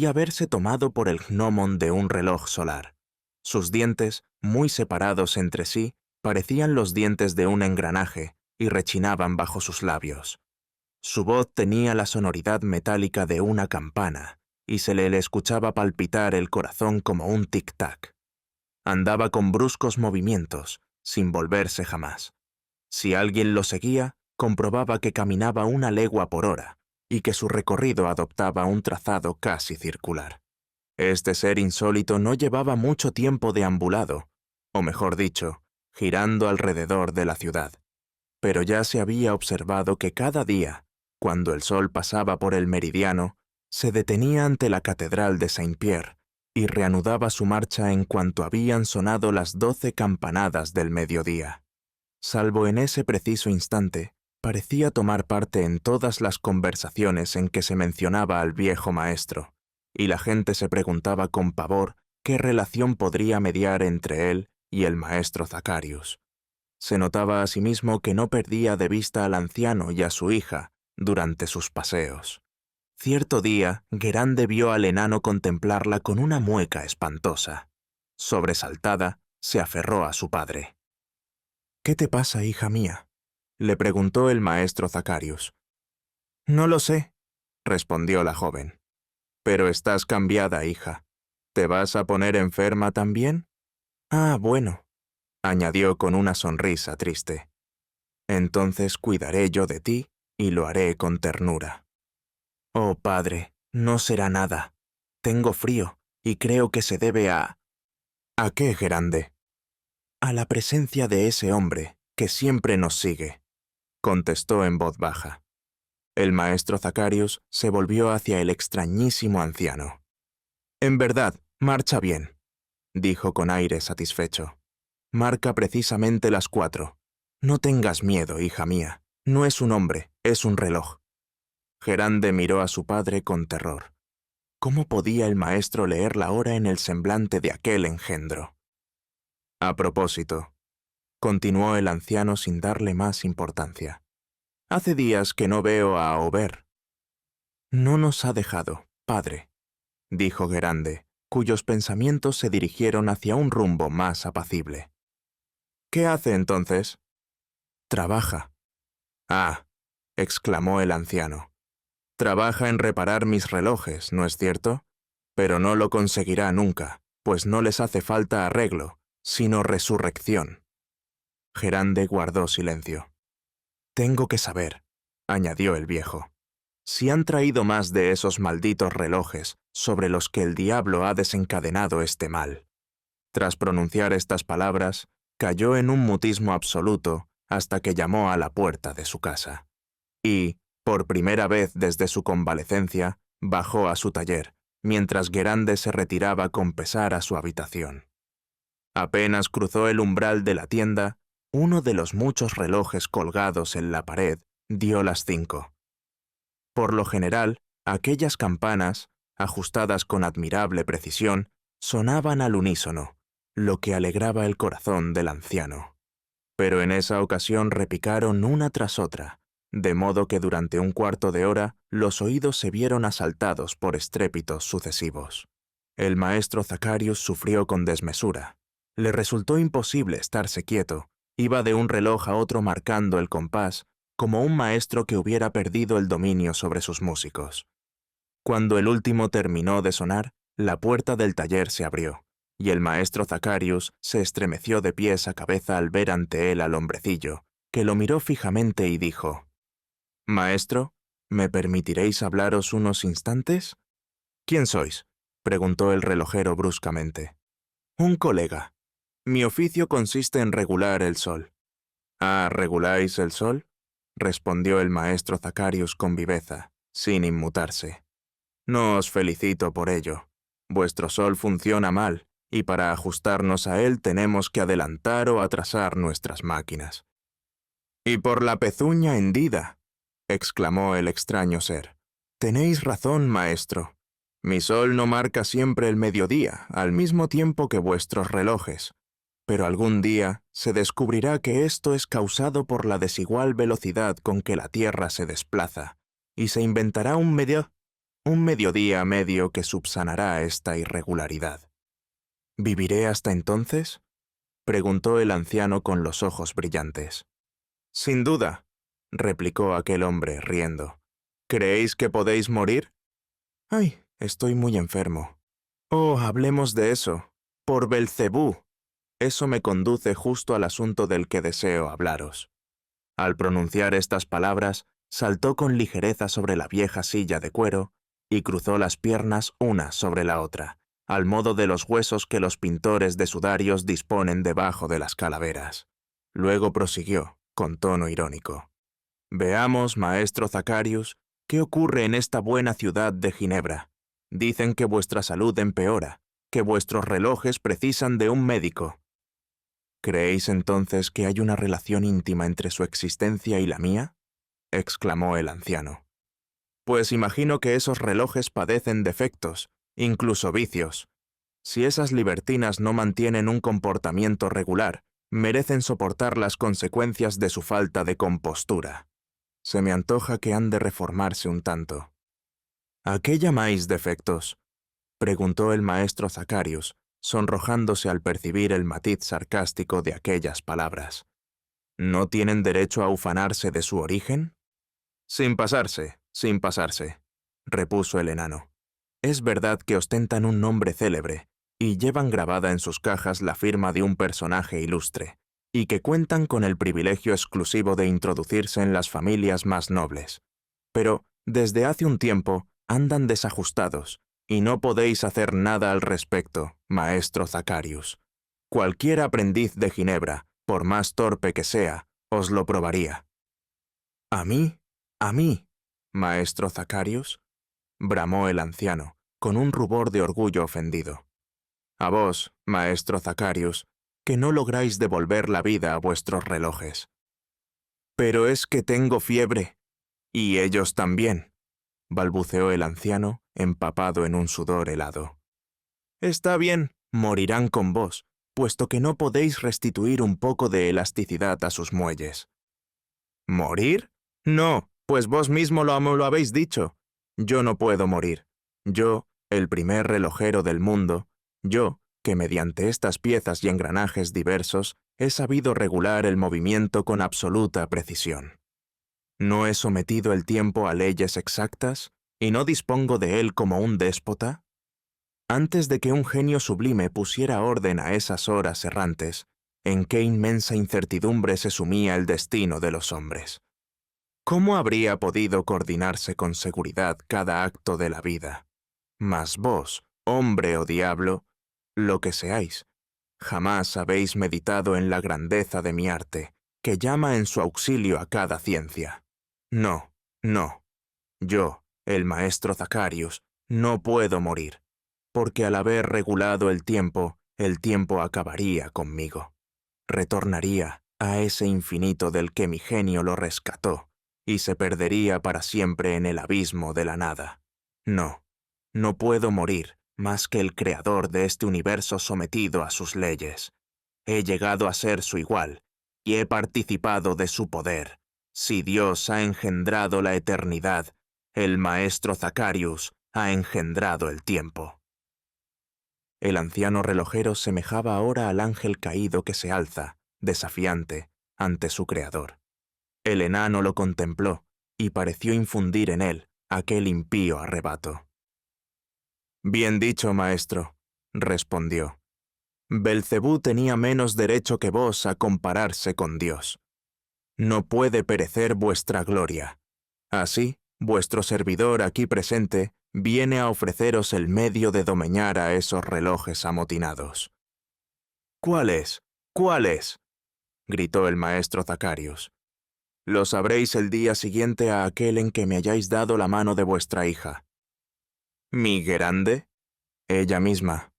haberse tomado por el gnomon de un reloj solar. Sus dientes, muy separados entre sí, parecían los dientes de un engranaje y rechinaban bajo sus labios. Su voz tenía la sonoridad metálica de una campana y se le escuchaba palpitar el corazón como un tic-tac. Andaba con bruscos movimientos, sin volverse jamás. Si alguien lo seguía, comprobaba que caminaba 1 legua por hora y que su recorrido adoptaba un trazado casi circular. Este ser insólito no llevaba mucho tiempo deambulado, o mejor dicho, girando alrededor de la ciudad, pero ya se había observado que cada día, cuando el sol pasaba por el meridiano, se detenía ante la catedral de Saint-Pierre y reanudaba su marcha en cuanto habían sonado las 12 campanadas del mediodía. Salvo en ese preciso instante, parecía tomar parte en todas las conversaciones en que se mencionaba al viejo maestro, y la gente se preguntaba con pavor qué relación podría mediar entre él y el maestro Zacarius. Se notaba asimismo que no perdía de vista al anciano y a su hija durante sus paseos. Cierto día, Guerande vio al enano contemplarla con una mueca espantosa. Sobresaltada, se aferró a su padre. «¿Qué te pasa, hija mía?», le preguntó el maestro Zacarius. «No lo sé», respondió la joven. «Pero estás cambiada, hija. ¿Te vas a poner enferma también?». «Ah, bueno», añadió con una sonrisa triste. «Entonces cuidaré yo de ti y lo haré con ternura». «Oh, padre, no será nada. Tengo frío y creo que se debe a...» «¿A qué, Guerande?». «A la presencia de ese hombre que siempre nos sigue», contestó en voz baja. El maestro Zacarius se volvió hacia el extrañísimo anciano. «En verdad, marcha bien», dijo con aire satisfecho. «Marca precisamente las 4. No tengas miedo, hija mía. No es un hombre, es un reloj». Guerande miró a su padre con terror. ¿Cómo podía el maestro leer la hora en el semblante de aquel engendro? «A propósito», continuó el anciano sin darle más importancia. «Hace días que no veo a Aubert». «No nos ha dejado, padre», dijo Guerande, cuyos pensamientos se dirigieron hacia un rumbo más apacible. «¿Qué hace entonces?». «Trabaja». «Ah», exclamó el anciano. «Trabaja en reparar mis relojes, ¿no es cierto? Pero no lo conseguirá nunca, pues no les hace falta arreglo, sino resurrección». Guerande guardó silencio. «Tengo que saber», añadió el viejo, «si han traído más de esos malditos relojes sobre los que el diablo ha desencadenado este mal». Tras pronunciar estas palabras, cayó en un mutismo absoluto hasta que llamó a la puerta de su casa. Y, por primera vez desde su convalecencia, bajó a su taller, mientras Guerande se retiraba con pesar a su habitación. Apenas cruzó el umbral de la tienda, uno de los muchos relojes colgados en la pared dio las 5. Por lo general, aquellas campanas, ajustadas con admirable precisión, sonaban al unísono, lo que alegraba el corazón del anciano. Pero en esa ocasión repicaron una tras otra, de modo que durante un cuarto de hora los oídos se vieron asaltados por estrépitos sucesivos. El maestro Zacarius sufrió con desmesura. Le resultó imposible estarse quieto. Iba de un reloj a otro marcando el compás, como un maestro que hubiera perdido el dominio sobre sus músicos. Cuando el último terminó de sonar, la puerta del taller se abrió, y el maestro Zacarius se estremeció de pies a cabeza al ver ante él al hombrecillo, que lo miró fijamente y dijo: «Maestro, ¿me permitiréis hablaros unos instantes?». «¿Quién sois?», preguntó el relojero bruscamente. «Un colega. Mi oficio consiste en regular el sol». «Ah, ¿reguláis el sol?», respondió el maestro Zacarius con viveza, sin inmutarse. «No os felicito por ello. Vuestro sol funciona mal, y para ajustarnos a él tenemos que adelantar o atrasar nuestras máquinas». «Y por la pezuña hendida», exclamó el extraño ser. «Tenéis razón, maestro. Mi sol no marca siempre el mediodía, al mismo tiempo que vuestros relojes. Pero algún día se descubrirá que esto es causado por la desigual velocidad con que la Tierra se desplaza, y se inventará un mediodía medio que subsanará esta irregularidad». «¿Viviré hasta entonces?», preguntó el anciano con los ojos brillantes. «Sin duda», replicó aquel hombre, riendo. «¿Creéis que podéis morir?». «Ay, estoy muy enfermo». «Oh, hablemos de eso. Por Belcebú», Eso me conduce justo al asunto del que deseo hablaros. Al pronunciar estas palabras, saltó con ligereza sobre la vieja silla de cuero y cruzó las piernas una sobre la otra, al modo de los huesos que los pintores de sudarios disponen debajo de las calaveras. Luego prosiguió, con tono irónico. Veamos, maestro Zacarius, ¿qué ocurre en esta buena ciudad de Ginebra? Dicen que vuestra salud empeora, que vuestros relojes precisan de un médico. ¿Creéis entonces que hay una relación íntima entre su existencia y la mía? Exclamó el anciano. Pues imagino que esos relojes padecen defectos, incluso vicios. Si esas libertinas no mantienen un comportamiento regular, merecen soportar las consecuencias de su falta de compostura. Se me antoja que han de reformarse un tanto. ¿A qué llamáis defectos?, preguntó el maestro Zacarius, sonrojándose al percibir el matiz sarcástico de aquellas palabras. ¿No tienen derecho a ufanarse de su origen? Sin pasarse, repuso el enano. Es verdad que ostentan un nombre célebre y llevan grabada en sus cajas la firma de un personaje ilustre, y que cuentan con el privilegio exclusivo de introducirse en las familias más nobles. Pero, desde hace un tiempo, andan desajustados, y no podéis hacer nada al respecto, maestro Zacarius. Cualquier aprendiz de Ginebra, por más torpe que sea, os lo probaría. ¿A mí, maestro Zacarius?, bramó el anciano, con un rubor de orgullo ofendido. A vos, maestro Zacarius, que no lográis devolver la vida a vuestros relojes. Pero es que tengo fiebre. Y ellos también, balbuceó el anciano, empapado en un sudor helado. Está bien, morirán con vos, puesto que no podéis restituir un poco de elasticidad a sus muelles. ¿Morir? No, pues vos mismo me lo habéis dicho. Yo no puedo morir. Yo, el primer relojero del mundo, yo, que mediante estas piezas y engranajes diversos he sabido regular el movimiento con absoluta precisión. ¿No he sometido el tiempo a leyes exactas y no dispongo de él como un déspota? Antes de que un genio sublime pusiera orden a esas horas errantes, ¿en qué inmensa incertidumbre se sumía el destino de los hombres? ¿Cómo habría podido coordinarse con seguridad cada acto de la vida? Mas vos, hombre o diablo, lo que seáis, jamás habéis meditado en la grandeza de mi arte, que llama en su auxilio a cada ciencia. No, no. Yo, el maestro Zacarius, no puedo morir, porque al haber regulado el tiempo acabaría conmigo. Retornaría a ese infinito del que mi genio lo rescató, y se perdería para siempre en el abismo de la nada. No, no puedo morir más que el creador de este universo sometido a sus leyes. He llegado a ser su igual, y he participado de su poder. Si Dios ha engendrado la eternidad, el maestro Zacarius ha engendrado el tiempo. El anciano relojero semejaba ahora al ángel caído que se alza, desafiante, ante su creador. El enano lo contempló y pareció infundir en él aquel impío arrebato. «Bien dicho, maestro», respondió. «Belcebú tenía menos derecho que vos a compararse con Dios. No puede perecer vuestra gloria. Así, vuestro servidor aquí presente viene a ofreceros el medio de domeñar a esos relojes amotinados». «¿Cuál es? ¿Cuál es?», gritó el maestro Zacarius. «Lo sabréis el día siguiente a aquel en que me hayáis dado la mano de vuestra hija». «¿Mi Guerande?». «Ella misma».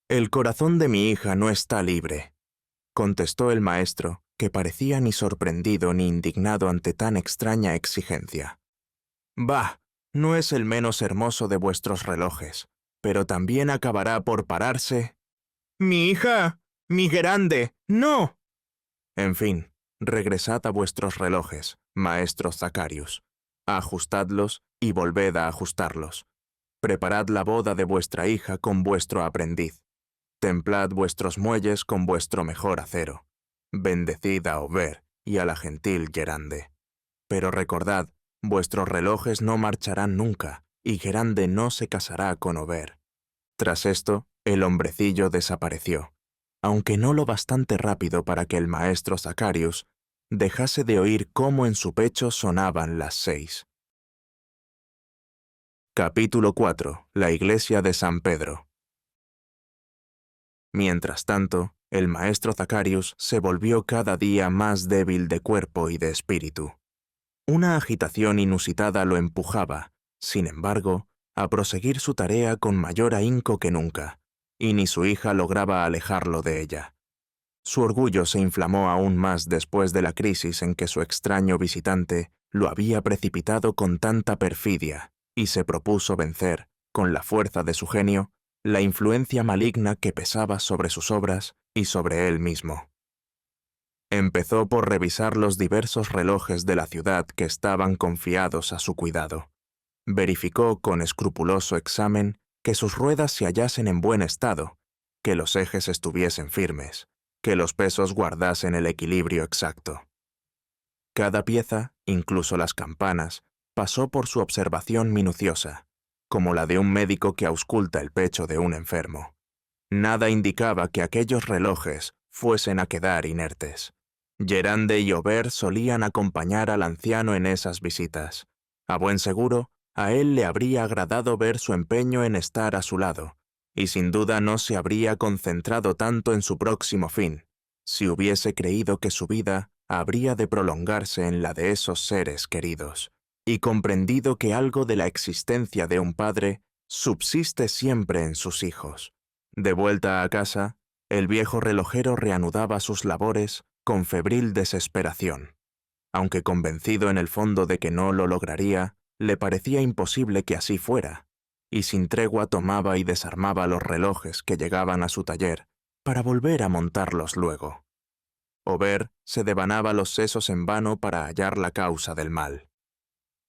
«El corazón de mi hija no está libre», contestó el maestro, que parecía ni sorprendido ni indignado ante tan extraña exigencia. «Bah, no es el menos hermoso de vuestros relojes, pero también acabará por pararse». «¡Mi hija! ¡Mi Guerande! ¡No!». «En fin, regresad a vuestros relojes, maestro Zacarius. Ajustadlos y volved a ajustarlos. Preparad la boda de vuestra hija con vuestro aprendiz. Templad vuestros muelles con vuestro mejor acero. Bendecid a Aubert y a la gentil Guerande. Pero recordad, vuestros relojes no marcharán nunca, y Guerande no se casará con Aubert». Tras esto, el hombrecillo desapareció, aunque no lo bastante rápido para que el maestro Zacarius dejase de oír cómo en su pecho sonaban las 6. Capítulo 4. La iglesia de San Pedro. Mientras tanto, el maestro Zacarius se volvió cada día más débil de cuerpo y de espíritu. Una agitación inusitada lo empujaba, sin embargo, a proseguir su tarea con mayor ahínco que nunca, y ni su hija lograba alejarlo de ella. Su orgullo se inflamó aún más después de la crisis en que su extraño visitante lo había precipitado con tanta perfidia, y se propuso vencer, con la fuerza de su genio, la influencia maligna que pesaba sobre sus obras y sobre él mismo. Empezó por revisar los diversos relojes de la ciudad que estaban confiados a su cuidado. Verificó con escrupuloso examen que sus ruedas se hallasen en buen estado, que los ejes estuviesen firmes, que los pesos guardasen el equilibrio exacto. Cada pieza, incluso las campanas, pasó por su observación minuciosa, como la de un médico que ausculta el pecho de un enfermo. Nada indicaba que aquellos relojes fuesen a quedar inertes. Gerande y Aubert solían acompañar al anciano en esas visitas. A buen seguro, a él le habría agradado ver su empeño en estar a su lado, y sin duda no se habría concentrado tanto en su próximo fin, si hubiese creído que su vida habría de prolongarse en la de esos seres queridos, y comprendido que algo de la existencia de un padre subsiste siempre en sus hijos. De vuelta a casa, el viejo relojero reanudaba sus labores con febril desesperación. Aunque convencido en el fondo de que no lo lograría, le parecía imposible que así fuera, y sin tregua tomaba y desarmaba los relojes que llegaban a su taller para volver a montarlos luego. Aubert se devanaba los sesos en vano para hallar la causa del mal.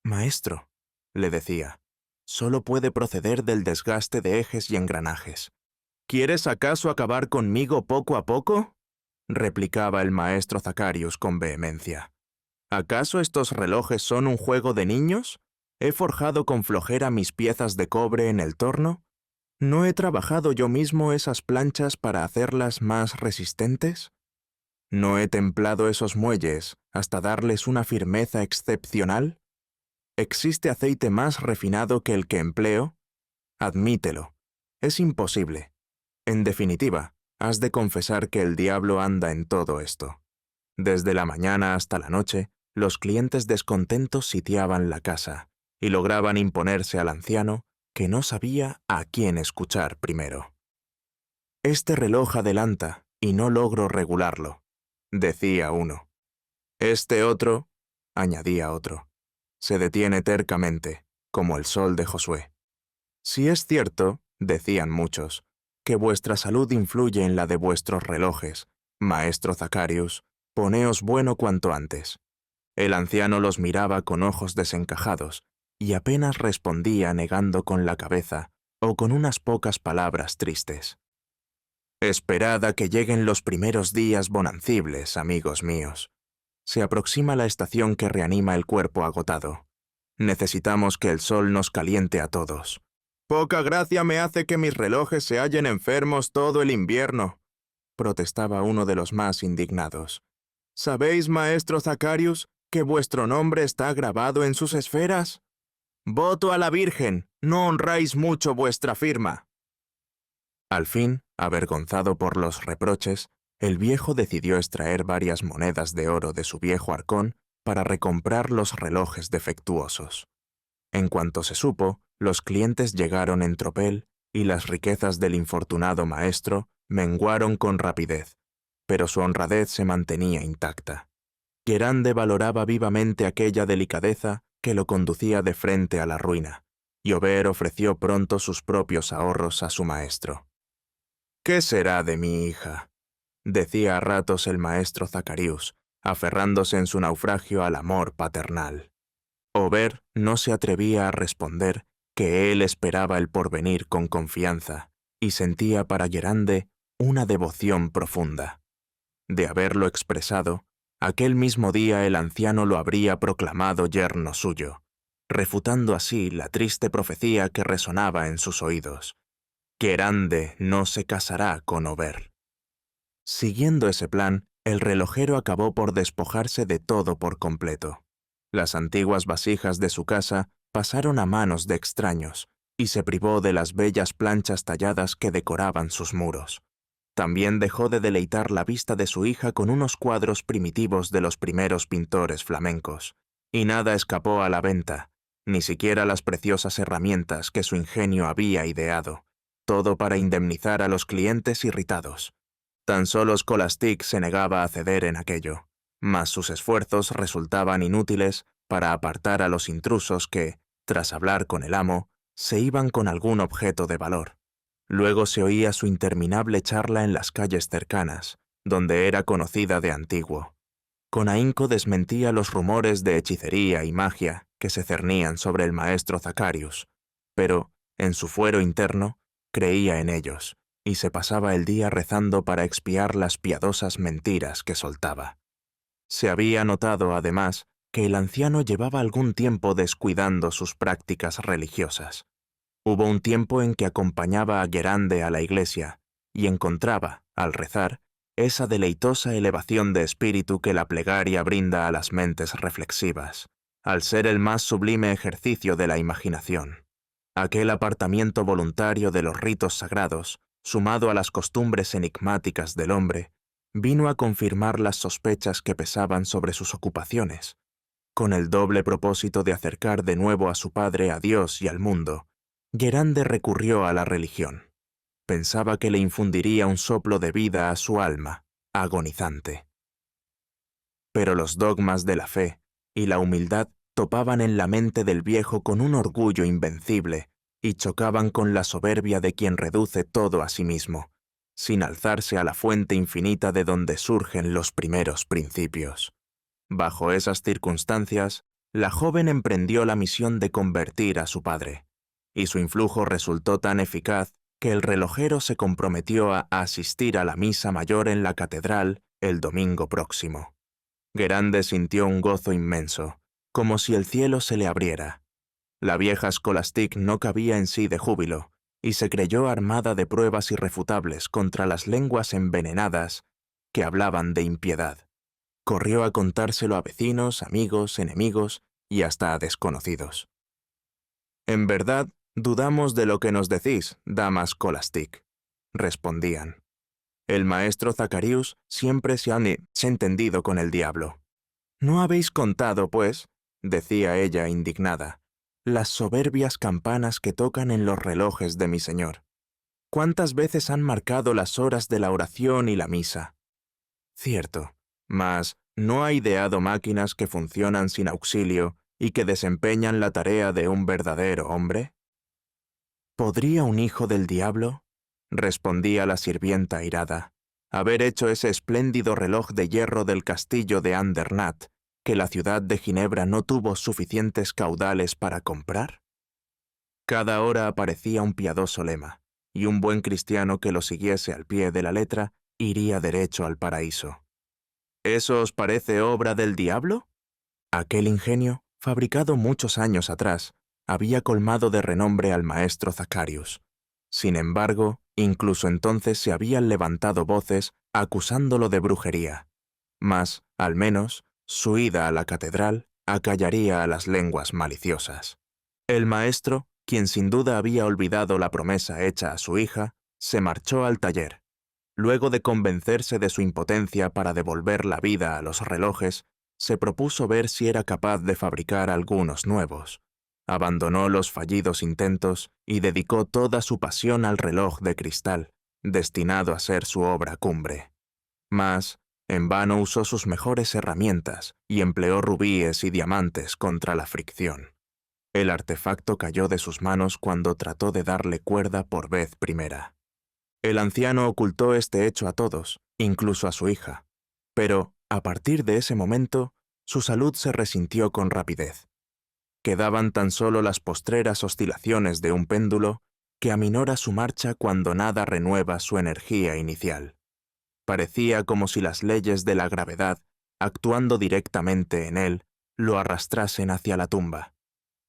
«Maestro», le decía, «solo puede proceder del desgaste de ejes y engranajes». «¿Quieres acaso acabar conmigo poco a poco?», replicaba el maestro Zacarius con vehemencia. «¿Acaso estos relojes son un juego de niños? ¿He forjado con flojera mis piezas de cobre en el torno? ¿No he trabajado yo mismo esas planchas para hacerlas más resistentes? ¿No he templado esos muelles hasta darles una firmeza excepcional? ¿Existe aceite más refinado que el que empleo? Admítelo. Es imposible. En definitiva, has de confesar que el diablo anda en todo esto. Desde la mañana hasta la noche, los clientes descontentos sitiaban la casa y lograban imponerse al anciano que no sabía a quién escuchar primero. «Este reloj adelanta y no logro regularlo», decía uno. «Este otro», añadía otro, «se detiene tercamente, como el sol de Josué». «Si es cierto», decían muchos, «que vuestra salud influye en la de vuestros relojes, maestro Zacarius, poneos bueno cuanto antes». El anciano los miraba con ojos desencajados y apenas respondía negando con la cabeza o con unas pocas palabras tristes. «Esperad a que lleguen los primeros días bonancibles, amigos míos. Se aproxima la estación que reanima el cuerpo agotado. Necesitamos que el sol nos caliente a todos. Poca gracia me hace que mis relojes se hallen enfermos todo el invierno», protestaba uno de los más indignados. «¿Sabéis, maestro Zacarius, que vuestro nombre está grabado en sus esferas? Voto a la Virgen, no honráis mucho vuestra firma». Al fin, avergonzado por los reproches, el viejo decidió extraer varias monedas de oro de su viejo arcón para recomprar los relojes defectuosos. En cuanto se supo, los clientes llegaron en tropel y las riquezas del infortunado maestro menguaron con rapidez, pero su honradez se mantenía intacta. Gerande valoraba vivamente aquella delicadeza que lo conducía de frente a la ruina, y Aubert ofreció pronto sus propios ahorros a su maestro. «¿Qué será de mi hija?», decía a ratos el maestro Zacarius, aferrándose en su naufragio al amor paternal. Aubert no se atrevía a responder que él esperaba el porvenir con confianza y sentía para Gerande una devoción profunda. De haberlo expresado, aquel mismo día el anciano lo habría proclamado yerno suyo, refutando así la triste profecía que resonaba en sus oídos. Gerande no se casará con Aubert. Siguiendo ese plan, el relojero acabó por despojarse de todo por completo. Las antiguas vasijas de su casa pasaron a manos de extraños y se privó de las bellas planchas talladas que decoraban sus muros. También dejó de deleitar la vista de su hija con unos cuadros primitivos de los primeros pintores flamencos, y nada escapó a la venta, ni siquiera las preciosas herramientas que su ingenio había ideado, todo para indemnizar a los clientes irritados. Tan solo Scholastic se negaba a ceder en aquello, mas sus esfuerzos resultaban inútiles para apartar a los intrusos que, tras hablar con el amo, se iban con algún objeto de valor. Luego se oía su interminable charla en las calles cercanas, donde era conocida de antiguo. Con ahínco desmentía los rumores de hechicería y magia que se cernían sobre el maestro Zacarius, pero, en su fuero interno, creía en ellos, y se pasaba el día rezando para expiar las piadosas mentiras que soltaba. Se había notado, además, que el anciano llevaba algún tiempo descuidando sus prácticas religiosas. Hubo un tiempo en que acompañaba a Guerande a la iglesia y encontraba, al rezar, esa deleitosa elevación de espíritu que la plegaria brinda a las mentes reflexivas, al ser el más sublime ejercicio de la imaginación. Aquel apartamiento voluntario de los ritos sagrados, sumado a las costumbres enigmáticas del hombre, vino a confirmar las sospechas que pesaban sobre sus ocupaciones. Con el doble propósito de acercar de nuevo a su padre a Dios y al mundo, Guerande recurrió a la religión. Pensaba que le infundiría un soplo de vida a su alma, agonizante. Pero los dogmas de la fe y la humildad topaban en la mente del viejo con un orgullo invencible y chocaban con la soberbia de quien reduce todo a sí mismo, sin alzarse a la fuente infinita de donde surgen los primeros principios. Bajo esas circunstancias, la joven emprendió la misión de convertir a su padre, y su influjo resultó tan eficaz que el relojero se comprometió a asistir a la misa mayor en la catedral el domingo próximo. Guerande sintió un gozo inmenso, como si el cielo se le abriera. La vieja Scholastic no cabía en sí de júbilo, y se creyó armada de pruebas irrefutables contra las lenguas envenenadas que hablaban de impiedad. Corrió a contárselo a vecinos, amigos, enemigos y hasta a desconocidos. «En verdad, dudamos de lo que nos decís, dama Scholastic», respondían. «El maestro Zacarius siempre se ha entendido con el diablo». «¿No habéis contado, pues», decía ella indignada, «las soberbias campanas que tocan en los relojes de mi señor? ¿Cuántas veces han marcado las horas de la oración y la misa?» «Cierto, mas ¿no ha ideado máquinas que funcionan sin auxilio y que desempeñan la tarea de un verdadero hombre?» «¿Podría un hijo del diablo?», respondía la sirvienta airada, «haber hecho ese espléndido reloj de hierro del castillo de Andernach, que la ciudad de Ginebra no tuvo suficientes caudales para comprar?» Cada hora aparecía un piadoso lema, y un buen cristiano que lo siguiese al pie de la letra iría derecho al paraíso. ¿Eso os parece obra del diablo? Aquel ingenio, fabricado muchos años atrás, había colmado de renombre al maestro Zacarius. Sin embargo, incluso entonces se habían levantado voces acusándolo de brujería. Mas, al menos, su ida a la catedral acallaría a las lenguas maliciosas. El maestro, quien sin duda había olvidado la promesa hecha a su hija, se marchó al taller. Luego de convencerse de su impotencia para devolver la vida a los relojes, se propuso ver si era capaz de fabricar algunos nuevos. Abandonó los fallidos intentos y dedicó toda su pasión al reloj de cristal, destinado a ser su obra cumbre. Mas, en vano usó sus mejores herramientas y empleó rubíes y diamantes contra la fricción. El artefacto cayó de sus manos cuando trató de darle cuerda por vez primera. El anciano ocultó este hecho a todos, incluso a su hija, pero, a partir de ese momento, su salud se resintió con rapidez. Quedaban tan solo las postreras oscilaciones de un péndulo que aminora su marcha cuando nada renueva su energía inicial. Parecía como si las leyes de la gravedad, actuando directamente en él, lo arrastrasen hacia la tumba.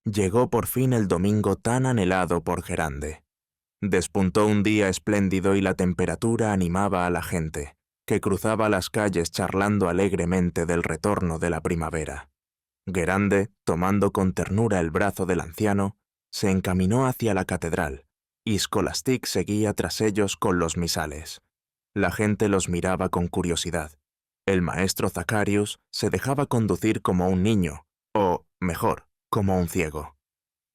Llegó por fin el domingo tan anhelado por Guerande. Despuntó un día espléndido y la temperatura animaba a la gente, que cruzaba las calles charlando alegremente del retorno de la primavera. Guerande, tomando con ternura el brazo del anciano, se encaminó hacia la catedral, y Scholastic seguía tras ellos con los misales. La gente los miraba con curiosidad. El maestro Zacharius se dejaba conducir como un niño, o, mejor, como un ciego.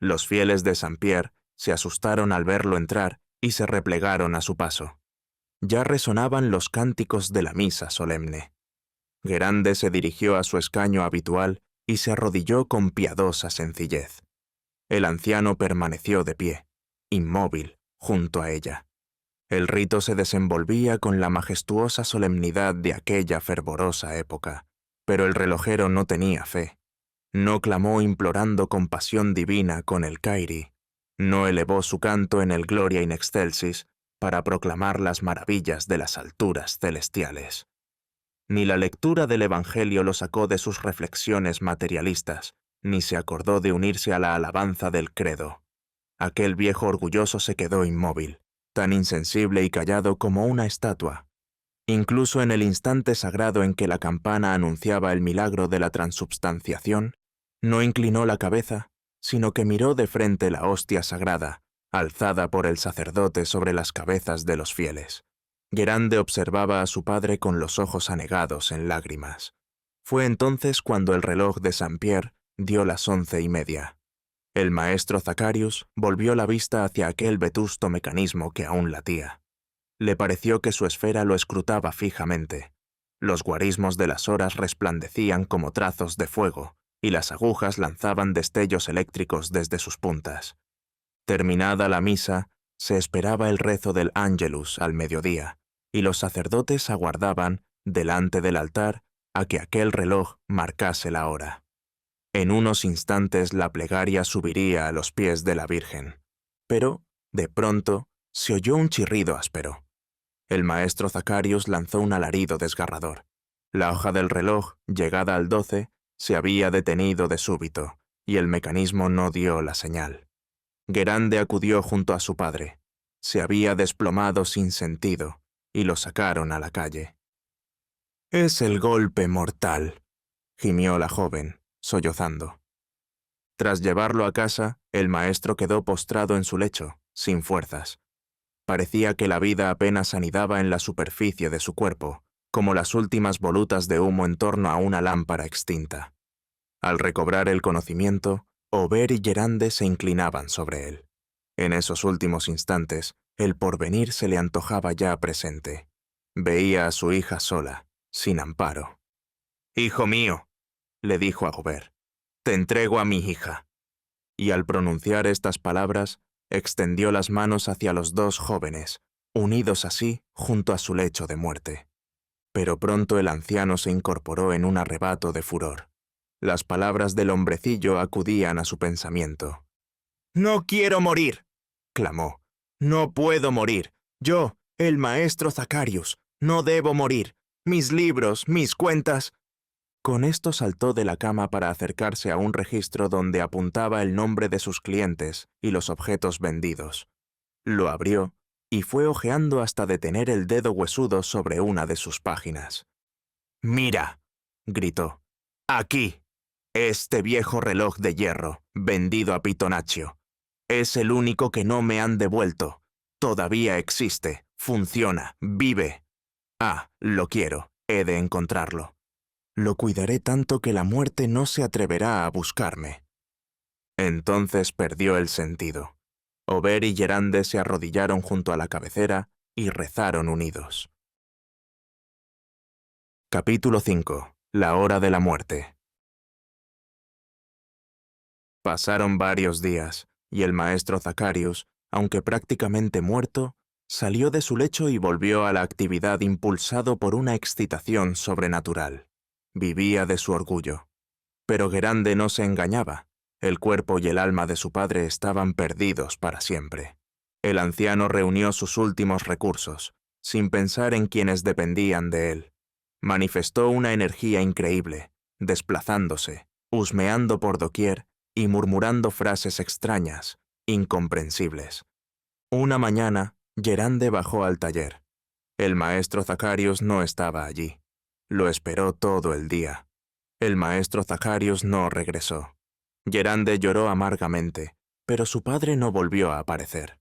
Los fieles de Saint-Pierre se asustaron al verlo entrar y se replegaron a su paso. Ya resonaban los cánticos de la misa solemne. Guerande se dirigió a su escaño habitual y se arrodilló con piadosa sencillez. El anciano permaneció de pie, inmóvil, junto a ella. El rito se desenvolvía con la majestuosa solemnidad de aquella fervorosa época, pero el relojero no tenía fe. No clamó implorando compasión divina con el Kyrie, no elevó su canto en el Gloria in excelsis para proclamar las maravillas de las alturas celestiales. Ni la lectura del Evangelio lo sacó de sus reflexiones materialistas, ni se acordó de unirse a la alabanza del credo. Aquel viejo orgulloso se quedó inmóvil, tan insensible y callado como una estatua. Incluso en el instante sagrado en que la campana anunciaba el milagro de la transubstanciación, no inclinó la cabeza, sino que miró de frente la hostia sagrada, alzada por el sacerdote sobre las cabezas de los fieles. Guerande observaba a su padre con los ojos anegados en lágrimas. Fue entonces cuando el reloj de Saint-Pierre dio las 11:30. El maestro Zacharius volvió la vista hacia aquel vetusto mecanismo que aún latía. Le pareció que su esfera lo escrutaba fijamente. Los guarismos de las horas resplandecían como trazos de fuego, y las agujas lanzaban destellos eléctricos desde sus puntas. Terminada la misa, se esperaba el rezo del Angelus al mediodía, y los sacerdotes aguardaban, delante del altar, a que aquel reloj marcase la hora. En unos instantes la plegaria subiría a los pies de la Virgen. Pero, de pronto, se oyó un chirrido áspero. El maestro Zacharius lanzó un alarido desgarrador. La hoja del reloj, llegada al 12, se había detenido de súbito, y el mecanismo no dio la señal. Guerande acudió junto a su padre. Se había desplomado sin sentido, y lo sacaron a la calle. «Es el golpe mortal», gimió la joven, sollozando. Tras llevarlo a casa, el maestro quedó postrado en su lecho, sin fuerzas. Parecía que la vida apenas anidaba en la superficie de su cuerpo, como las últimas volutas de humo en torno a una lámpara extinta. Al recobrar el conocimiento, Aubert y Guerande se inclinaban sobre él. En esos últimos instantes, el porvenir se le antojaba ya presente. Veía a su hija sola, sin amparo. «Hijo mío», le dijo a Aubert, «te entrego a mi hija». Y al pronunciar estas palabras, extendió las manos hacia los dos jóvenes, unidos así junto a su lecho de muerte. Pero pronto el anciano se incorporó en un arrebato de furor. Las palabras del hombrecillo acudían a su pensamiento. «No quiero morir», clamó. «No puedo morir. Yo, el maestro Zacharius, no debo morir. Mis libros, mis cuentas...» Con esto saltó de la cama para acercarse a un registro donde apuntaba el nombre de sus clientes y los objetos vendidos. Lo abrió y fue hojeando hasta detener el dedo huesudo sobre una de sus páginas. «Mira», gritó, «aquí, este viejo reloj de hierro, vendido a Pitonaccio. Es el único que no me han devuelto. Todavía existe, funciona, vive. Ah, lo quiero, he de encontrarlo. Lo cuidaré tanto que la muerte no se atreverá a buscarme». Entonces perdió el sentido. Aubert y Guerande se arrodillaron junto a la cabecera y rezaron unidos. Capítulo 5. La hora de la muerte. Pasaron varios días, y el maestro Zacharius, aunque prácticamente muerto, salió de su lecho y volvió a la actividad impulsado por una excitación sobrenatural. Vivía de su orgullo. Pero Guerande no se engañaba. El cuerpo y el alma de su padre estaban perdidos para siempre. El anciano reunió sus últimos recursos, sin pensar en quienes dependían de él. Manifestó una energía increíble, desplazándose, husmeando por doquier y murmurando frases extrañas, incomprensibles. Una mañana, Guerande bajó al taller. El maestro Zacarius no estaba allí. Lo esperó todo el día. El maestro Zacarius no regresó. Gerande lloró amargamente, pero su padre no volvió a aparecer.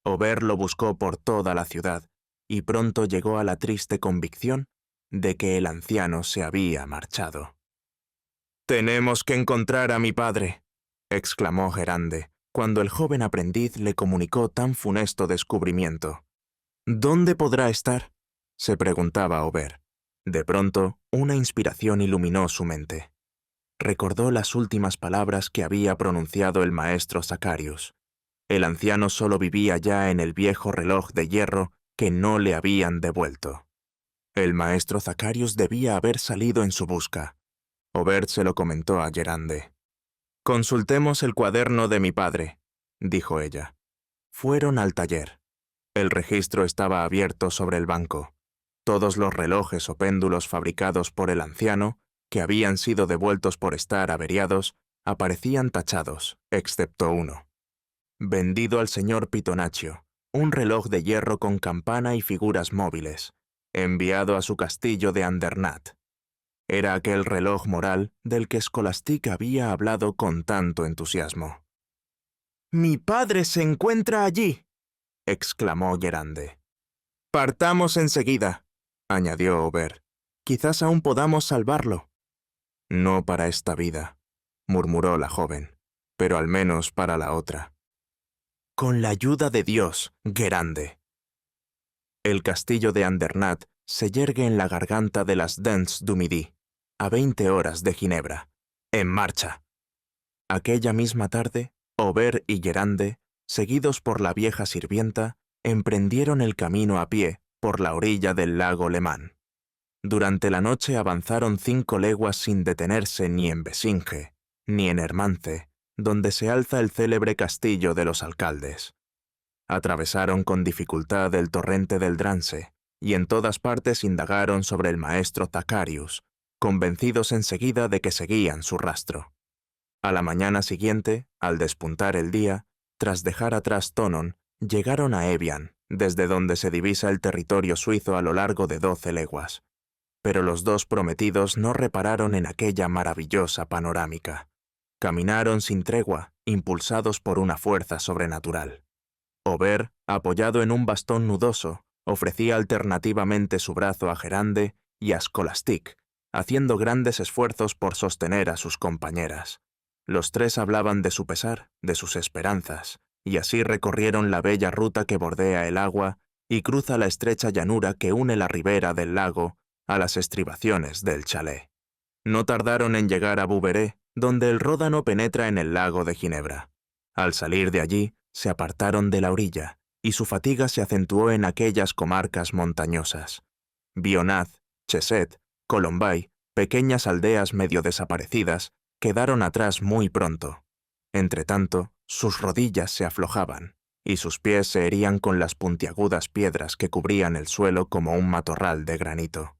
Ober lo buscó por toda la ciudad, y pronto llegó a la triste convicción de que el anciano se había marchado. «Tenemos que encontrar a mi padre», exclamó Gerande, cuando el joven aprendiz le comunicó tan funesto descubrimiento. «¿Dónde podrá estar?», se preguntaba Ober. De pronto, una inspiración iluminó su mente. Recordó las últimas palabras que había pronunciado el maestro Zacarius. El anciano solo vivía ya en el viejo reloj de hierro que no le habían devuelto. El maestro Zacarius debía haber salido en su busca. Ober se lo comentó a Gerande. «Consultemos el cuaderno de mi padre», dijo ella. Fueron al taller. El registro estaba abierto sobre el banco. Todos los relojes o péndulos fabricados por el anciano, que habían sido devueltos por estar averiados, aparecían tachados, excepto uno. Vendido al señor Pitonaccio, un reloj de hierro con campana y figuras móviles, enviado a su castillo de Andernach. Era aquel reloj moral del que Scholastic había hablado con tanto entusiasmo. «¡Mi padre se encuentra allí!», exclamó Gerande. «Partamos enseguida», añadió Ober. «Quizás aún podamos salvarlo». «No para esta vida», murmuró la joven, «pero al menos para la otra». «Con la ayuda de Dios, Gerande». El castillo de Andernach se yergue en la garganta de las Dents du Midi, a 20 horas de Ginebra. ¡En marcha! Aquella misma tarde, Ober y Gerande, seguidos por la vieja sirvienta, emprendieron el camino a pie por la orilla del lago Leman. Durante la noche avanzaron 5 leguas sin detenerse ni en Besinge, ni en Hermance, donde se alza el célebre castillo de los alcaldes. Atravesaron con dificultad el torrente del Drance, y en todas partes indagaron sobre el maestro Zacarius, convencidos enseguida de que seguían su rastro. A la mañana siguiente, al despuntar el día, tras dejar atrás Thonon, llegaron a Evian, desde donde se divisa el territorio suizo a lo largo de 12 leguas. Pero los dos prometidos no repararon en aquella maravillosa panorámica. Caminaron sin tregua, impulsados por una fuerza sobrenatural. Ober, apoyado en un bastón nudoso, ofrecía alternativamente su brazo a Gerande y a Scholastic, haciendo grandes esfuerzos por sostener a sus compañeras. Los tres hablaban de su pesar, de sus esperanzas, y así recorrieron la bella ruta que bordea el agua y cruza la estrecha llanura que une la ribera del lago a las estribaciones del chalet. No tardaron en llegar a Bouveret, donde el Ródano penetra en el lago de Ginebra. Al salir de allí, se apartaron de la orilla, y su fatiga se acentuó en aquellas comarcas montañosas. Bionaz, Chesset, Colombay, pequeñas aldeas medio desaparecidas, quedaron atrás muy pronto. Entretanto, sus rodillas se aflojaban, y sus pies se herían con las puntiagudas piedras que cubrían el suelo como un matorral de granito.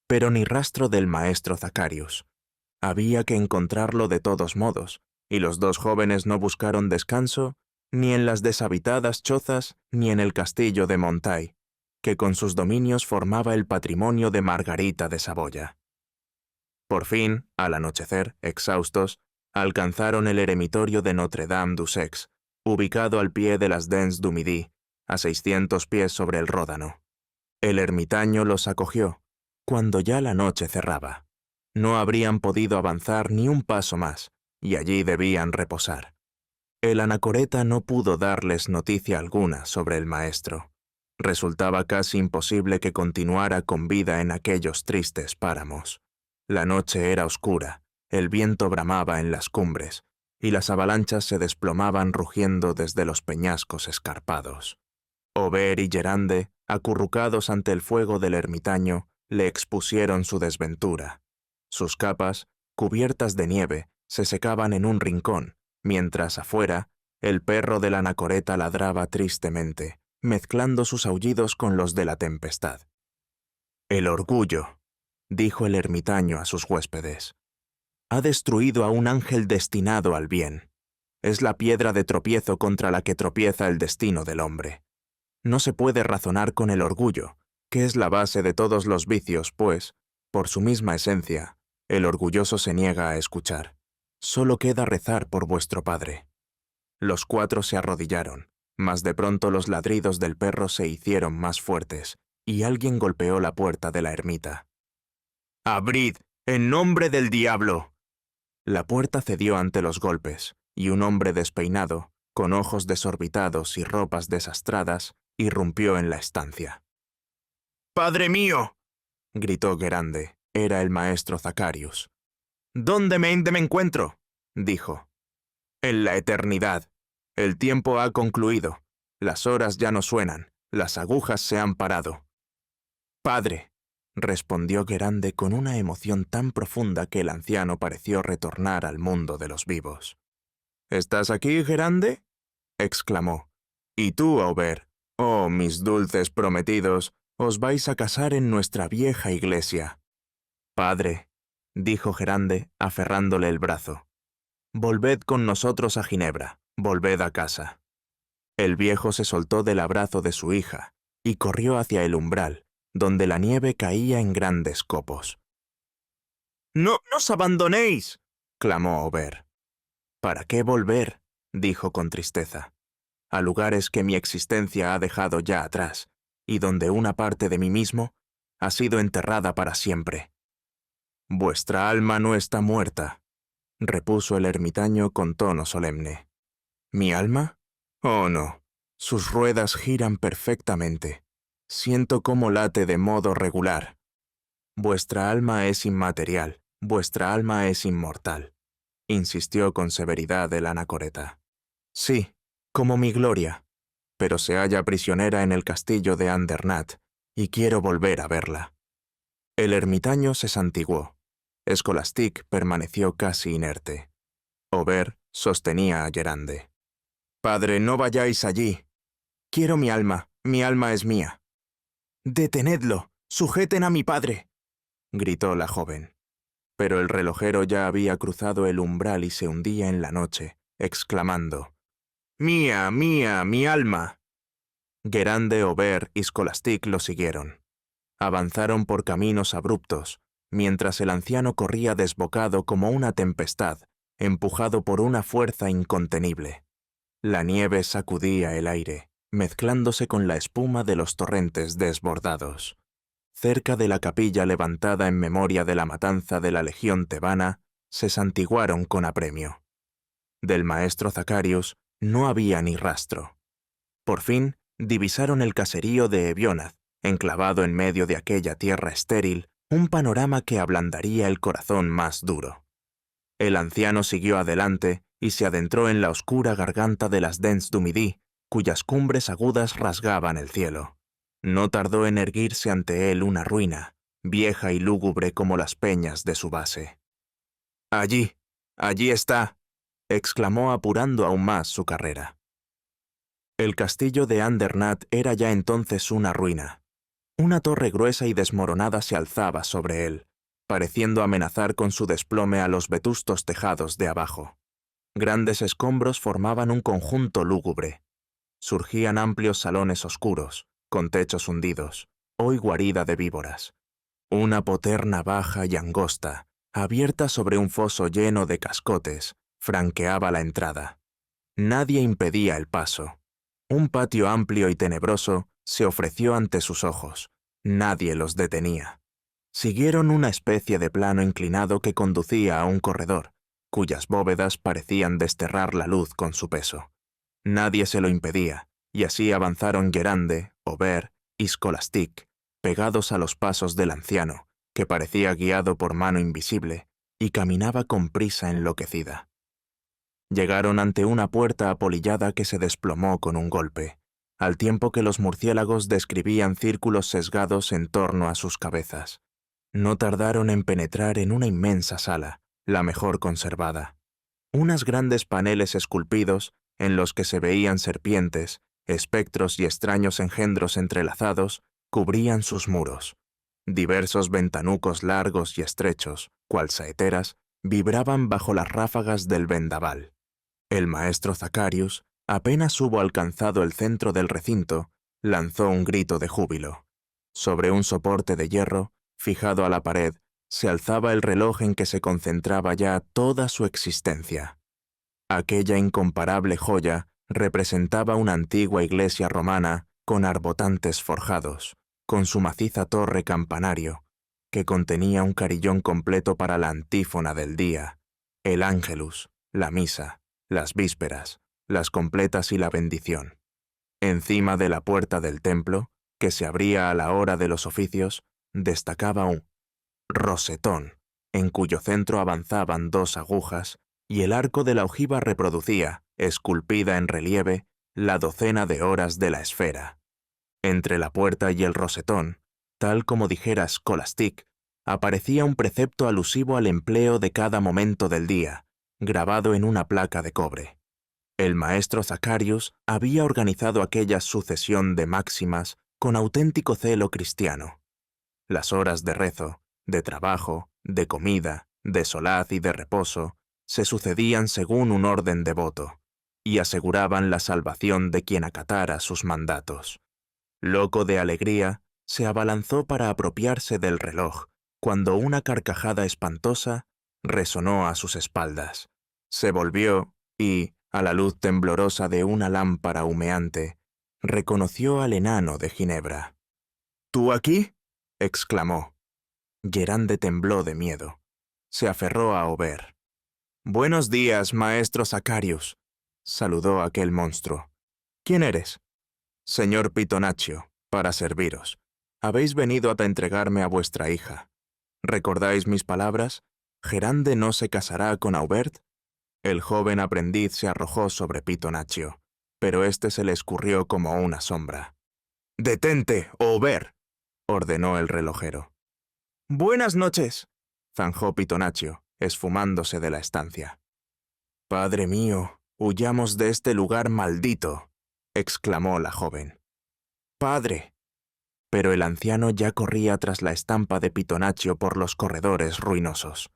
Pero ni rastro del maestro Zacarius. Había que encontrarlo de todos modos, y los dos jóvenes no buscaron descanso ni en las deshabitadas chozas ni en el castillo de Montaï, que con sus dominios formaba el patrimonio de Margarita de Saboya. Por fin, al anochecer, exhaustos, alcanzaron el eremitorio de Notre-Dame-du-Sex, ubicado al pie de las Dents du Midi, a 600 pies sobre el Ródano. El ermitaño los acogió, cuando ya la noche cerraba. No habrían podido avanzar ni un paso más, y allí debían reposar. El anacoreta no pudo darles noticia alguna sobre el maestro. Resultaba casi imposible que continuara con vida en aquellos tristes páramos. La noche era oscura, el viento bramaba en las cumbres, y las avalanchas se desplomaban rugiendo desde los peñascos escarpados. Ober y Gerande, acurrucados ante el fuego del ermitaño, le expusieron su desventura. Sus capas, cubiertas de nieve, se secaban en un rincón, mientras afuera, el perro del anacoreta ladraba tristemente, mezclando sus aullidos con los de la tempestad. «El orgullo», dijo el ermitaño a sus huéspedes, «ha destruido a un ángel destinado al bien. Es la piedra de tropiezo contra la que tropieza el destino del hombre. No se puede razonar con el orgullo, que es la base de todos los vicios, pues, por su misma esencia, el orgulloso se niega a escuchar. Solo queda rezar por vuestro padre. Los 4 se arrodillaron, mas de pronto los ladridos del perro se hicieron más fuertes, y alguien golpeó la puerta de la ermita. «¡Abrid, en nombre del diablo!». La puerta cedió ante los golpes, y un hombre despeinado, con ojos desorbitados y ropas desastradas, irrumpió en la estancia. «¡Padre mío!», gritó Guerande. Era el maestro Zacarius. «¿Dónde me encuentro?», dijo. «En la eternidad. El tiempo ha concluido. Las horas ya no suenan. Las agujas se han parado». «Padre», respondió Guerande con una emoción tan profunda que el anciano pareció retornar al mundo de los vivos. «¿Estás aquí, Guerande?», exclamó. «Y tú, Aubert, oh, mis dulces prometidos, os vais a casar en nuestra vieja iglesia». «Padre», dijo Guerande, aferrándole el brazo, «volved con nosotros a Ginebra, volved a casa». El viejo se soltó del abrazo de su hija y corrió hacia el umbral, donde la nieve caía en grandes copos. «¡No nos abandonéis!», clamó Aubert. «¿Para qué volver?», dijo con tristeza, «a lugares que mi existencia ha dejado ya atrás, y donde una parte de mí mismo ha sido enterrada para siempre». «Vuestra alma no está muerta», repuso el ermitaño con tono solemne. «¿Mi alma? Oh, no. Sus ruedas giran perfectamente. Siento cómo late de modo regular. Vuestra alma es inmaterial, vuestra alma es inmortal», insistió con severidad el anacoreta. «Sí, como mi gloria, pero se halla prisionera en el castillo de Andernach, y quiero volver a verla». El ermitaño se santiguó. Scholastique permaneció casi inerte. Aubert sostenía a Guerande. «Padre, no vayáis allí. Quiero mi alma es mía». «¡Detenedlo! ¡Sujeten a mi padre!», gritó la joven. Pero el relojero ya había cruzado el umbral y se hundía en la noche, exclamando: «¡Mía, mía, mi alma!». Guerande, Aubert y Scholastique lo siguieron. Avanzaron por caminos abruptos, mientras el anciano corría desbocado como una tempestad, empujado por una fuerza incontenible. La nieve sacudía el aire, mezclándose con la espuma de los torrentes desbordados. Cerca de la capilla levantada en memoria de la matanza de la legión tebana, se santiguaron con apremio. Del maestro Zacarius no había ni rastro. Por fin divisaron el caserío de Ebionaz, enclavado en medio de aquella tierra estéril, un panorama que ablandaría el corazón más duro. El anciano siguió adelante y se adentró en la oscura garganta de las Dents du Midi, cuyas cumbres agudas rasgaban el cielo. No tardó en erguirse ante él una ruina, vieja y lúgubre como las peñas de su base. «Allí, allí está», exclamó apurando aún más su carrera. El castillo de Andernach era ya entonces una ruina. Una torre gruesa y desmoronada se alzaba sobre él, pareciendo amenazar con su desplome a los vetustos tejados de abajo. Grandes escombros formaban un conjunto lúgubre. Surgían amplios salones oscuros, con techos hundidos, hoy guarida de víboras. Una poterna baja y angosta, abierta sobre un foso lleno de cascotes, franqueaba la entrada. Nadie impedía el paso. Un patio amplio y tenebroso se ofreció ante sus ojos. Nadie los detenía. Siguieron una especie de plano inclinado que conducía a un corredor, cuyas bóvedas parecían desterrar la luz con su peso. Nadie se lo impedía, y así avanzaron Guerande, Aubert y Scholastique, pegados a los pasos del anciano, que parecía guiado por mano invisible, y caminaba con prisa enloquecida. Llegaron ante una puerta apolillada que se desplomó con un golpe, al tiempo que los murciélagos describían círculos sesgados en torno a sus cabezas. No tardaron en penetrar en una inmensa sala, la mejor conservada. Unos grandes paneles esculpidos, en los que se veían serpientes, espectros y extraños engendros entrelazados, cubrían sus muros. Diversos ventanucos largos y estrechos, cual saeteras, vibraban bajo las ráfagas del vendaval. El maestro Zacarius, apenas hubo alcanzado el centro del recinto, lanzó un grito de júbilo. Sobre un soporte de hierro, fijado a la pared, se alzaba el reloj en que se concentraba ya toda su existencia. Aquella incomparable joya representaba una antigua iglesia romana con arbotantes forjados, con su maciza torre campanario, que contenía un carillón completo para la antífona del día, el ángelus, la misa, las vísperas, las completas y la bendición. Encima de la puerta del templo, que se abría a la hora de los oficios, destacaba un rosetón, en cuyo centro avanzaban 2 agujas, y el arco de la ojiva reproducía, esculpida en relieve, la docena de horas de la esfera. Entre la puerta y el rosetón, tal como dijera Scholastic, aparecía un precepto alusivo al empleo de cada momento del día, grabado en una placa de cobre. El maestro Zacarius había organizado aquella sucesión de máximas con auténtico celo cristiano. Las horas de rezo, de trabajo, de comida, de solaz y de reposo se sucedían según un orden devoto, y aseguraban la salvación de quien acatara sus mandatos. Loco de alegría, se abalanzó para apropiarse del reloj, cuando una carcajada espantosa resonó a sus espaldas. Se volvió y, a la luz temblorosa de una lámpara humeante, reconoció al enano de Ginebra. «¿Tú aquí?», exclamó. Guerande tembló de miedo. Se aferró a Aubert. «Buenos días, maestro Zacarius», saludó aquel monstruo. «¿Quién eres?» «Señor Pitonaccio, para serviros. Habéis venido a entregarme a vuestra hija. ¿Recordáis mis palabras? ¿Guerande no se casará con Aubert?» El joven aprendiz se arrojó sobre Pitonaccio, pero éste se le escurrió como una sombra. «¡Detente, Aubert!», ordenó el relojero. «Buenas noches», zanjó Pitonaccio, esfumándose de la estancia. «Padre mío, huyamos de este lugar maldito», exclamó la joven. «Padre». Pero el anciano ya corría tras la estampa de Pitonaccio por los corredores ruinosos.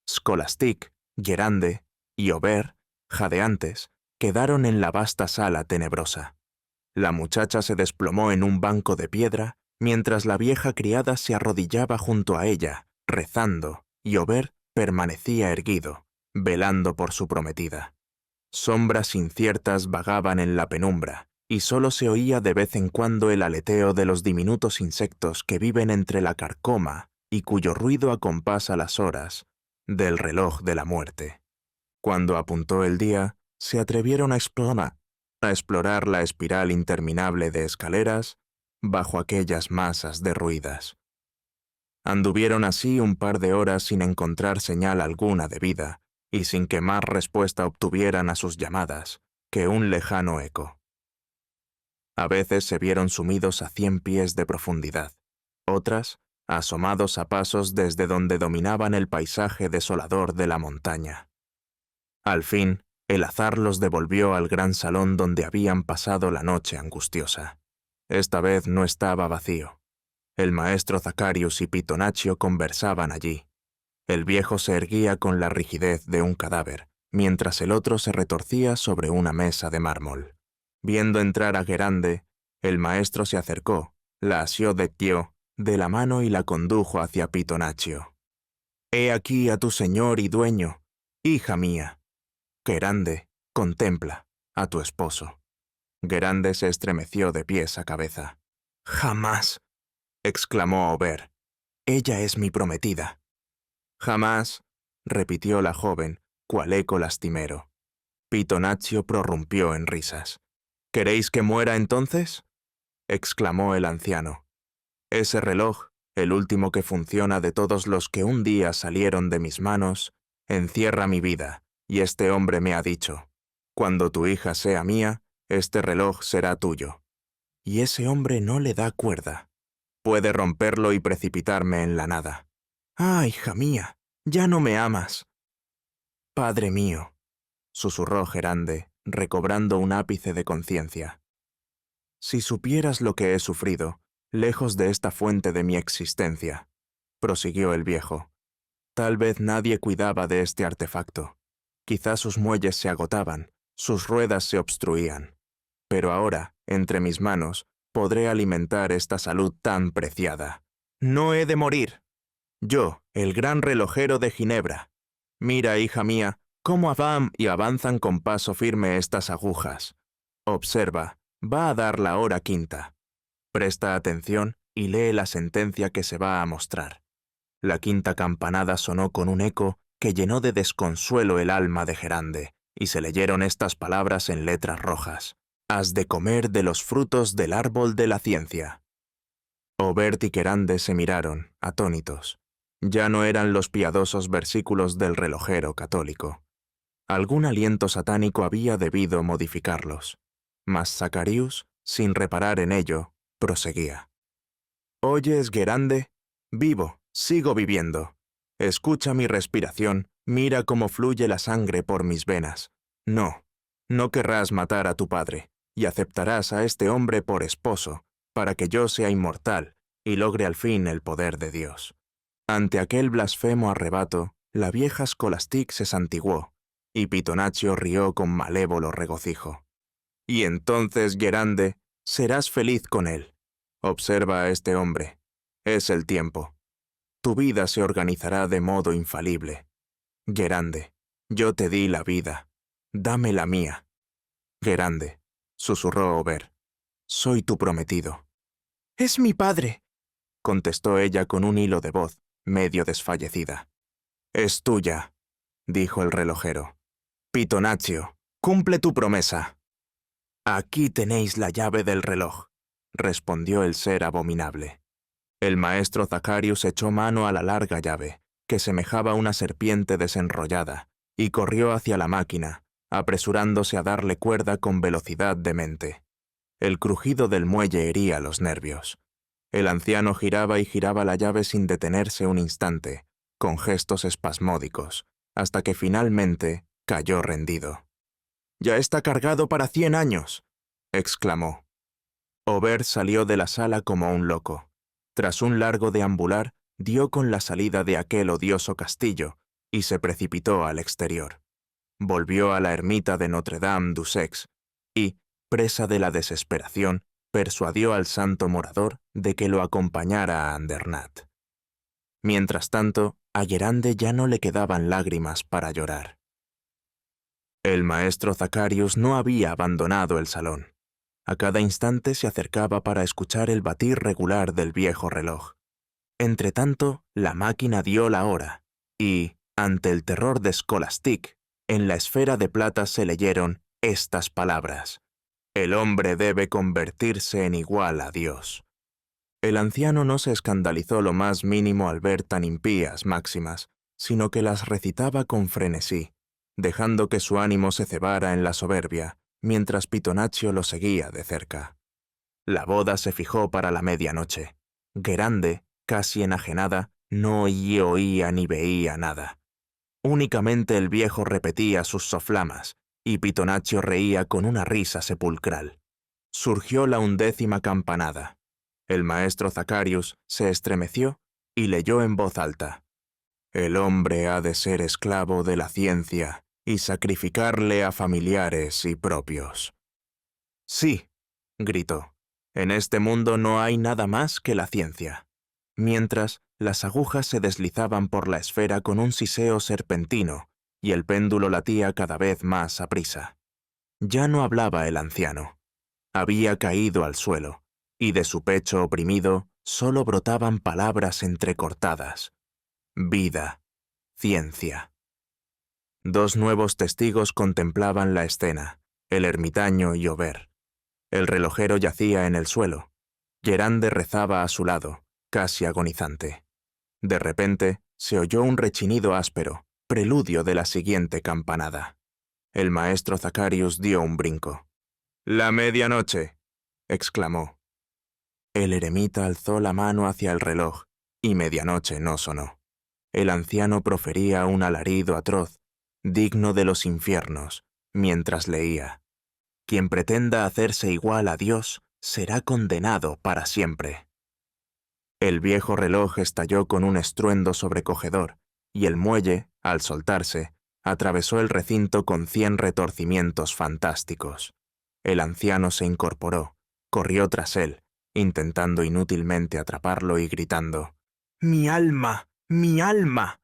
Scholastic, Guerande y Aubert, jadeantes, quedaron en la vasta sala tenebrosa. La muchacha se desplomó en un banco de piedra, mientras la vieja criada se arrodillaba junto a ella, rezando, y Aubert permanecía erguido, velando por su prometida. Sombras inciertas vagaban en la penumbra, y solo se oía de vez en cuando el aleteo de los diminutos insectos que viven entre la carcoma y cuyo ruido acompasa las horas del reloj de la muerte. Cuando apuntó el día, se atrevieron a explorar la espiral interminable de escaleras bajo aquellas masas derruidas. Anduvieron así un par de horas sin encontrar señal alguna de vida y sin que más respuesta obtuvieran a sus llamadas que un lejano eco. A veces se vieron sumidos a 100 pies de profundidad, otras asomados a pasos desde donde dominaban el paisaje desolador de la montaña. Al fin, el azar los devolvió al gran salón donde habían pasado la noche angustiosa. Esta vez no estaba vacío. El maestro Zacarius y Pitonaccio conversaban allí. El viejo se erguía con la rigidez de un cadáver, mientras el otro se retorcía sobre una mesa de mármol. Viendo entrar a Guerande, el maestro se acercó, la asió de la mano y la condujo hacia Pitonaccio. «He aquí a tu señor y dueño, hija mía. Guerande, contempla a tu esposo». Guerande se estremeció de pies a cabeza. «Jamás», exclamó Aubert. «Ella es mi prometida». «Jamás», repitió la joven, cual eco lastimero. Pitonaccio prorrumpió en risas. «¿Queréis que muera entonces?», exclamó el anciano. «Ese reloj, el último que funciona de todos los que un día salieron de mis manos, encierra mi vida, y este hombre me ha dicho, cuando tu hija sea mía, este reloj será tuyo. Y ese hombre no le da cuerda. Puede romperlo y precipitarme en la nada. ¡Ah, hija mía! ¡Ya no me amas!». «Padre mío», susurró Guerande, recobrando un ápice de conciencia. «Si supieras lo que he sufrido, lejos de esta fuente de mi existencia», prosiguió el viejo. «Tal vez nadie cuidaba de este artefacto. Quizá sus muelles se agotaban, sus ruedas se obstruían. Pero ahora, entre mis manos, podré alimentar esta salud tan preciada. No he de morir. Yo, el gran relojero de Ginebra. Mira, hija mía, cómo van y avanzan con paso firme estas agujas. Observa, va a dar la hora quinta. Presta atención y lee la sentencia que se va a mostrar. La quinta campanada sonó con un eco que llenó de desconsuelo el alma de Gerande, y se leyeron estas palabras en letras rojas. Has de comer de los frutos del árbol de la ciencia. Aubert y Gerande se miraron, atónitos. Ya no eran los piadosos versículos del relojero católico. Algún aliento satánico había debido modificarlos. Mas Zacharius, sin reparar en ello, proseguía. «¿Oyes, Gerande? Vivo, sigo viviendo. Escucha mi respiración, mira cómo fluye la sangre por mis venas. No, no querrás matar a tu padre, y aceptarás a este hombre por esposo, para que yo sea inmortal y logre al fin el poder de Dios». Ante aquel blasfemo arrebato, la vieja Scholastique se santiguó, y Pitonaccio rió con malévolo regocijo. «Y entonces, Gerande, serás feliz con él. Observa a este hombre. Es el tiempo. Tu vida se organizará de modo infalible. Gerande, yo te di la vida. Dame la mía». «Gerande», susurró Aubert, «soy tu prometido». «Es mi padre», contestó ella con un hilo de voz, medio desfallecida. «Es tuya», dijo el relojero. «Pitonaccio, cumple tu promesa». «Aquí tenéis la llave del reloj», respondió el ser abominable. El maestro Zacharius echó mano a la larga llave, que semejaba una serpiente desenrollada, y corrió hacia la máquina, apresurándose a darle cuerda con velocidad demente. El crujido del muelle hería los nervios. El anciano giraba y giraba la llave sin detenerse un instante, con gestos espasmódicos, hasta que finalmente cayó rendido. «Ya está cargado para 100 años», exclamó. Aubert salió de la sala como un loco. Tras un largo deambular, dio con la salida de aquel odioso castillo y se precipitó al exterior. Volvió a la ermita de Notre-Dame-du-Sex y, presa de la desesperación, persuadió al santo morador de que lo acompañara a Andernach. Mientras tanto, a Gerande ya no le quedaban lágrimas para llorar. El maestro Zacharius no había abandonado el salón. A cada instante se acercaba para escuchar el batir regular del viejo reloj. Entretanto, la máquina dio la hora, y, ante el terror de Scholastique, en la esfera de plata se leyeron estas palabras: «El hombre debe convertirse en igual a Dios». El anciano no se escandalizó lo más mínimo al ver tan impías máximas, sino que las recitaba con frenesí, dejando que su ánimo se cebara en la soberbia, mientras Pitonaccio lo seguía de cerca. La boda se fijó para la medianoche. Gerande, casi enajenada, no oía ni veía nada. Únicamente el viejo repetía sus soflamas, y Pitonaccio reía con una risa sepulcral. Surgió la 11ª campanada. El maestro Zacharius se estremeció y leyó en voz alta: «El hombre ha de ser esclavo de la ciencia y sacrificarle a familiares y propios». «Sí», gritó, «en este mundo no hay nada más que la ciencia». Mientras, las agujas se deslizaban por la esfera con un siseo serpentino, y el péndulo latía cada vez más aprisa. Ya no hablaba el anciano. Había caído al suelo, y de su pecho oprimido solo brotaban palabras entrecortadas: vida, ciencia. Dos nuevos testigos contemplaban la escena, el ermitaño y Aubert. El relojero yacía en el suelo. Gerande rezaba a su lado, casi agonizante. De repente, se oyó un rechinido áspero, preludio de la siguiente campanada. El maestro Zacharius dio un brinco. «¡La medianoche!», exclamó. El eremita alzó la mano hacia el reloj, y medianoche no sonó. El anciano profería un alarido atroz, digno de los infiernos, mientras leía: «Quien pretenda hacerse igual a Dios será condenado para siempre». El viejo reloj estalló con un estruendo sobrecogedor, y el muelle, al soltarse, atravesó el recinto con 100 retorcimientos fantásticos. El anciano se incorporó, corrió tras él, intentando inútilmente atraparlo y gritando: «¡Mi alma! ¡Mi alma!».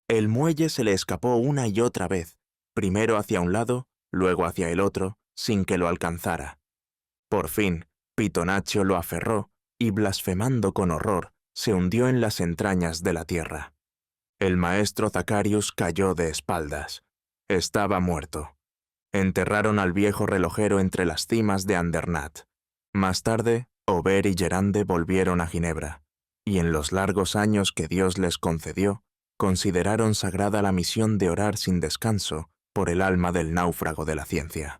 El muelle se le escapó una y otra vez, primero hacia un lado, luego hacia el otro, sin que lo alcanzara. Por fin, Pitonaccio lo aferró y, blasfemando con horror, se hundió en las entrañas de la tierra. El maestro Zacarius cayó de espaldas. Estaba muerto. Enterraron al viejo relojero entre las cimas de Andernach. Más tarde, Aubert y Gerande volvieron a Ginebra, y en los largos años que Dios les concedió, consideraron sagrada la misión de orar sin descanso por el alma del náufrago de la ciencia.